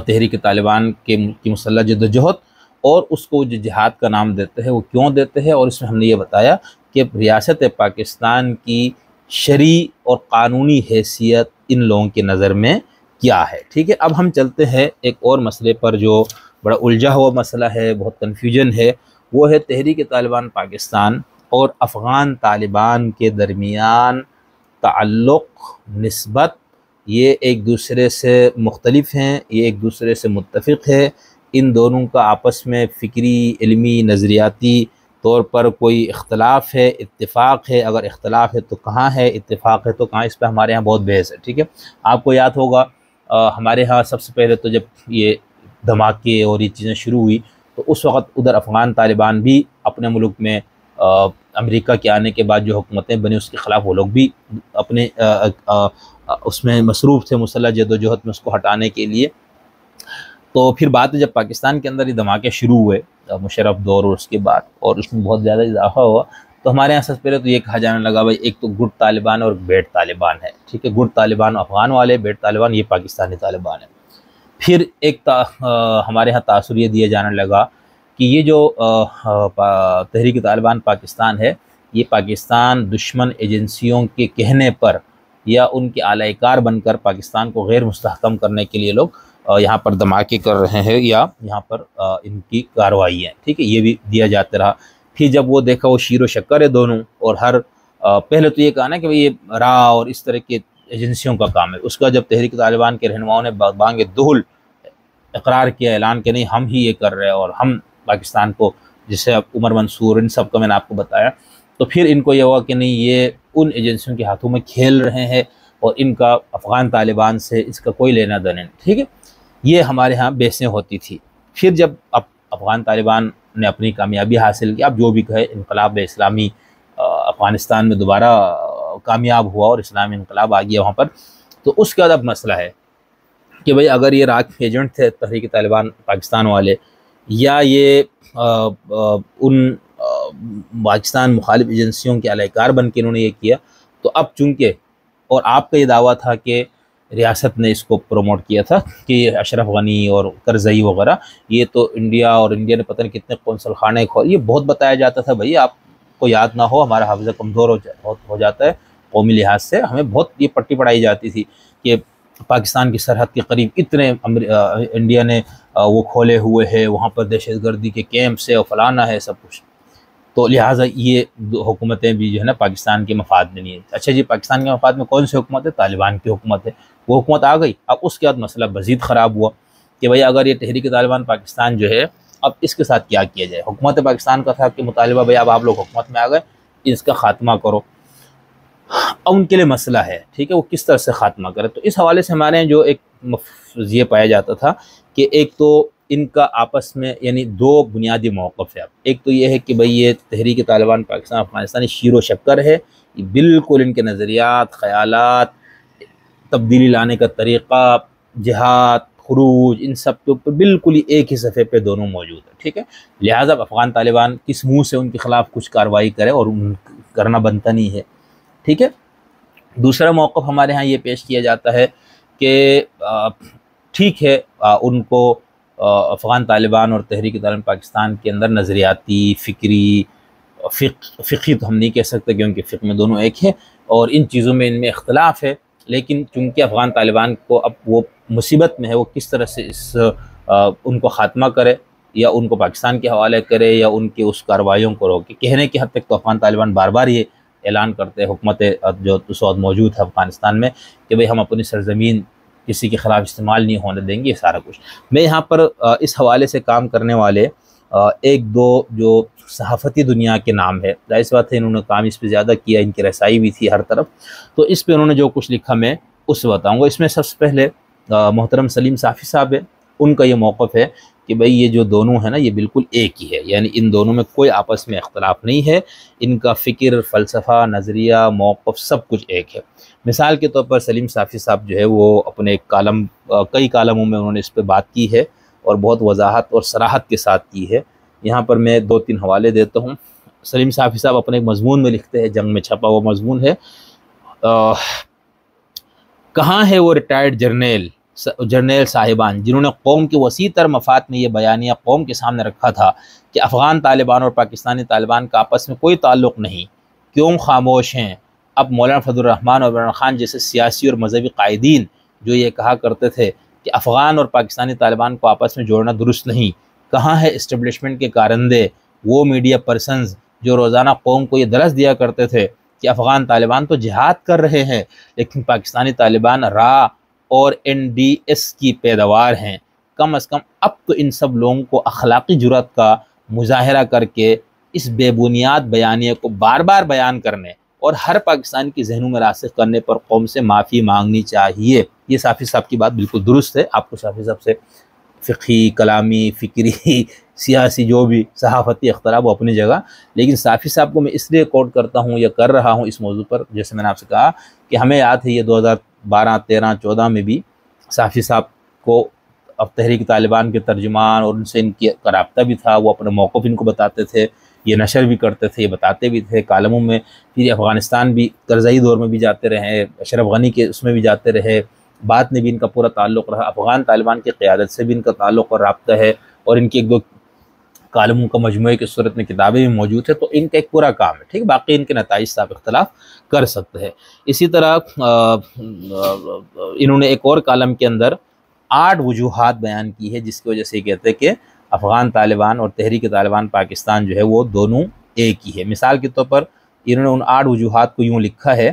Speaker 1: تحریک طالبان کی مسلح جدوجہد، اور اس کو جو جہاد کا نام دیتے ہیں وہ کیوں دیتے ہیں، اور اس میں ہم نے یہ بتایا کہ ریاست پاکستان کی شرعی اور قانونی حیثیت ان لوگوں کی نظر میں کیا ہے، ٹھیک ہے۔ اب ہم چلتے ہیں ایک اور مسئلے پر جو بڑا الجھا ہوا مسئلہ ہے، بہت کنفیوژن ہے، وہ ہے تحریک طالبان پاکستان اور افغان طالبان کے درمیان تعلق، نسبت، یہ ایک دوسرے سے مختلف ہیں، یہ ایک دوسرے سے متفق ہے، ان دونوں کا آپس میں فکری، علمی، نظریاتی طور پر کوئی اختلاف ہے، اتفاق ہے، اگر اختلاف ہے تو کہاں ہے، اتفاق ہے تو کہاں، اس پہ ہمارے ہاں بہت بحث ہے، ٹھیک ہے۔ آپ کو یاد ہوگا ہمارے ہاں سب سے پہلے تو جب یہ دھماکے اور یہ چیزیں شروع ہوئی تو اس وقت ادھر افغان طالبان بھی اپنے ملک میں امریکہ کے آنے کے بعد جو حکومتیں بنی اس کے خلاف وہ لوگ بھی اپنے اس میں مصروف تھے، مسلح جدوجہد میں اس کو ہٹانے کے لیے۔ تو پھر بعد میں جب پاکستان کے اندر یہ دھماکے شروع ہوئے مشرف دور اور اس کے بعد، اور اس میں بہت زیادہ اضافہ ہوا، تو ہمارے یہاں سب سے پہلے تو یہ کہا جانے لگا بھائی ایک تو گٹ طالبان اور بیٹ طالبان ہے، ٹھیک ہے، گٹ طالبان افغان والے، بیٹ طالبان یہ پاکستانی طالبان ہیں۔ پھر ایک ہمارے ہاں تاثر یہ دیا جانے لگا کہ یہ جو تحریک طالبان پاکستان ہے یہ پاکستان دشمن ایجنسیوں کے کہنے پر یا ان کے اعلی کار بن کر پاکستان کو غیر مستحکم کرنے کے لیے لوگ یہاں پر دھماکے کر رہے ہیں یا یہاں پر ان کی کارروائی ہے، ٹھیک ہے، یہ بھی دیا جاتا رہا۔ پھر جب وہ دیکھا وہ شیر و شکر ہے دونوں، اور ہر پہلے تو یہ کہا نا کہ یہ راہ اور اس طرح کے ایجنسیوں کا کام ہے۔ اس کا جب تحریک طالبان کے رہنماؤں نے بانگ دہل اقرار کیا، اعلان کہ نہیں ہم ہی یہ کر رہے ہیں اور ہم پاکستان کو، جسے اب عمر منصور ان سب کا میں نے آپ کو بتایا، تو پھر ان کو یہ ہوا کہ نہیں یہ ان ایجنسیوں کے ہاتھوں میں کھیل رہے ہیں اور ان کا افغان طالبان سے اس کا کوئی لینا دینا نہیں، ٹھیک ہے۔ یہ ہمارے ہاں بحثیں ہوتی تھی۔ پھر جب افغان طالبان نے اپنی کامیابی حاصل کی، اب جو بھی کہے انقلاب اسلامی افغانستان میں دوبارہ کامیاب ہوا اور اسلامی انقلاب آ گیا وہاں پر، تو اس کے بعد اب مسئلہ ہے کہ بھئی اگر یہ راک ایجنٹ تھے تحریک طالبان پاکستان والے، یا یہ ان پاکستان مخالف ایجنسیوں کے علیہ کار بن کے انہوں نے یہ کیا، تو اب چونکہ اور آپ کا یہ دعویٰ تھا کہ ریاست نے اس کو پروموٹ کیا تھا کہ یہ اشرف غنی اور کرزئی وغیرہ یہ تو انڈیا اور انڈیا نے پتہ نہیں کتنے قونصل خانے یہ بہت بتایا جاتا تھا۔ بھئی آپ کو یاد نہ ہو، ہمارا حافظہ کمزور ہو جاتا ہے قومی لحاظ سے، ہمیں بہت یہ پٹی پڑھائی جاتی تھی کہ پاکستان کی سرحد کے قریب اتنے انڈیا نے وہ کھولے ہوئے ہیں، وہاں پر دہشت گردی کے کیمپس ہے اور فلانا ہے سب کچھ، تو لہٰذا یہ حکومتیں بھی جو ہے نا پاکستان کے مفاد میں نہیں ہے۔ اچھا جی، پاکستان کے مفاد میں کون سی حکومت ہے؟ طالبان کی حکومت ہے، وہ حکومت آ گئی۔ اب اس کے بعد مسئلہ مزید خراب ہوا کہ بھئی اگر یہ تحریک طالبان پاکستان جو ہے، اب اس کے ساتھ کیا کیا جائے؟ حکومت پاکستان کا تھا کہ مطالبہ بھئی اب آپ لوگ حکومت میں آ گئے، اس کا خاتمہ کرو۔ اب ان کے لیے مسئلہ ہے، ٹھیک ہے، وہ کس طرح سے خاتمہ کرے؟ تو اس حوالے سے ہمارے یہاں جو ایک یہ پایا جاتا تھا کہ ایک تو ان کا آپس میں یعنی دو بنیادی موقف ہے۔ ایک تو یہ ہے کہ بھئی یہ تحریک طالبان پاکستان افغانستانی شیر و شکر ہے، یہ بالکل ان کے نظریات، خیالات، تبدیلی لانے کا طریقہ، جہاد، خروج، ان سب کے اوپر بالکل ہی ایک ہی صفحے پہ دونوں موجود ہیں، ٹھیک ہے۔ لہٰذا افغان طالبان کس منہ سے ان کے خلاف کچھ کارروائی کرے، اور کرنا بنتا نہیں ہے، ٹھیک ہے۔ دوسرا موقف ہمارے ہاں یہ پیش کیا جاتا ہے کہ ٹھیک ہے ان کو افغان طالبان اور تحریک طالبان پاکستان کے اندر نظریاتی، فکری، فقہی تو ہم نہیں کہہ سکتے کیونکہ فقہ میں دونوں ایک ہیں، اور ان چیزوں میں ان میں اختلاف ہے، لیکن چونکہ افغان طالبان کو اب وہ مصیبت میں ہے، وہ کس طرح سے ان کو خاتمہ کرے، یا ان کو پاکستان کے حوالے کرے، یا ان کے اس کارروائیوں کو روکے۔ کہنے کی حد تک تو افغان طالبان بار بار یہ اعلان کرتے ہیں، حکومت جو اس وقت موجود ہے افغانستان میں، کہ بھئی ہم اپنی سرزمین کسی کے خلاف استعمال نہیں ہونے دیں گے، یہ سارا کچھ۔ میں یہاں پر اس حوالے سے کام کرنے والے ایک دو جو صحافتی دنیا کے نام ہے، ظاہر سی بات ہے انہوں نے کام اس پہ زیادہ کیا، ان کی رسائی بھی تھی ہر طرف، تو اس پہ انہوں نے جو کچھ لکھا میں اس سے بتاؤں گا۔ اس میں سب سے پہلے محترم سلیم صافی صاحب ہے، ان کا یہ موقف ہے کہ بھئی یہ جو دونوں ہیں نا یہ بالکل ایک ہی ہے، یعنی ان دونوں میں کوئی آپس میں اختلاف نہیں ہے، ان کا فکر، فلسفہ، نظریہ، موقف سب کچھ ایک ہے۔ مثال کے طور پر سلیم صافی صاحب جو ہے وہ اپنے ایک کئی کالموں میں انہوں نے اس پہ بات کی ہے، اور بہت وضاحت اور صراحت کے ساتھ کی ہے۔ یہاں پر میں 2-3 حوالے دیتا ہوں۔ سلیم صافی صاحب اپنے ایک مضمون میں لکھتے ہیں، جنگ میں چھپا وہ مضمون ہے، کہاں ہے وہ ریٹائرڈ جرنیل صاحبان جنہوں نے قوم کے وسیع تر مفاد میں یہ بیانیہ قوم کے سامنے رکھا تھا کہ افغان طالبان اور پاکستانی طالبان کا آپس میں کوئی تعلق نہیں، کیوں خاموش ہیں؟ اب مولانا فضل الرحمان اور عمران خان جیسے سیاسی اور مذہبی قائدین جو یہ کہا کرتے تھے کہ افغان اور پاکستانی طالبان کو آپس میں جوڑنا درست نہیں، کہاں ہے اسٹیبلشمنٹ کے کارندے، وہ میڈیا پرسنز جو روزانہ قوم کو یہ درس دیا کرتے تھے کہ افغان طالبان تو جہاد کر رہے ہیں لیکن پاکستانی طالبان را اور NDS کی پیداوار ہیں؟ کم از کم اب تو ان سب لوگوں کو اخلاقی جرات کا مظاہرہ کر کے اس بے بنیاد بیانیے کو بار بار بیان کرنے اور ہر پاکستان کی ذہنوں میں راسخ کرنے پر قوم سے معافی مانگنی چاہیے۔ یہ صافی صاحب کی بات بالکل درست ہے۔ آپ کو صافی صاحب سے فقہی، کلامی، فکری، سیاسی جو بھی صحافتی اختلاف وہ اپنی جگہ، لیکن صافی صاحب کو میں اس لیے کوٹ کرتا ہوں یا کر رہا ہوں اس موضوع پر، جیسے میں نے آپ سے کہا کہ ہمیں یاد ہے یہ 2012، 13، 14 میں بھی صافی صاحب کو اب تحریک طالبان کے ترجمان اور ان سے ان کی رابطہ بھی تھا، وہ اپنے موقف ان کو بتاتے تھے، یہ نشر بھی کرتے تھے، یہ بتاتے بھی تھے کالموں میں۔ پھر افغانستان بھی کرزئی دور میں بھی جاتے رہے، اشرف غنی کے اس میں بھی جاتے رہے، بعد میں بھی ان کا پورا تعلق رہا، افغان طالبان کی قیادت سے بھی ان کا تعلق اور رابطہ ہے، اور ان کی 1-2 کالموں کا مجموعے کی صورت میں کتابیں بھی موجود ہیں، تو ان کا ایک پورا کام ہے، ٹھیک۔ باقی ان کے نتائج سے آپ اختلاف کر سکتے ہیں۔ اسی طرح انہوں نے ایک اور کالم کے اندر 8 وجوہات بیان کی ہے جس کی وجہ سے یہ کہتے ہیں کہ افغان طالبان اور تحریک طالبان پاکستان جو ہے وہ دونوں ایک ہی ہے۔ مثال کے طور پر انہوں نے ان 8 وجوہات کو یوں لکھا ہے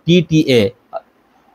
Speaker 1: TTA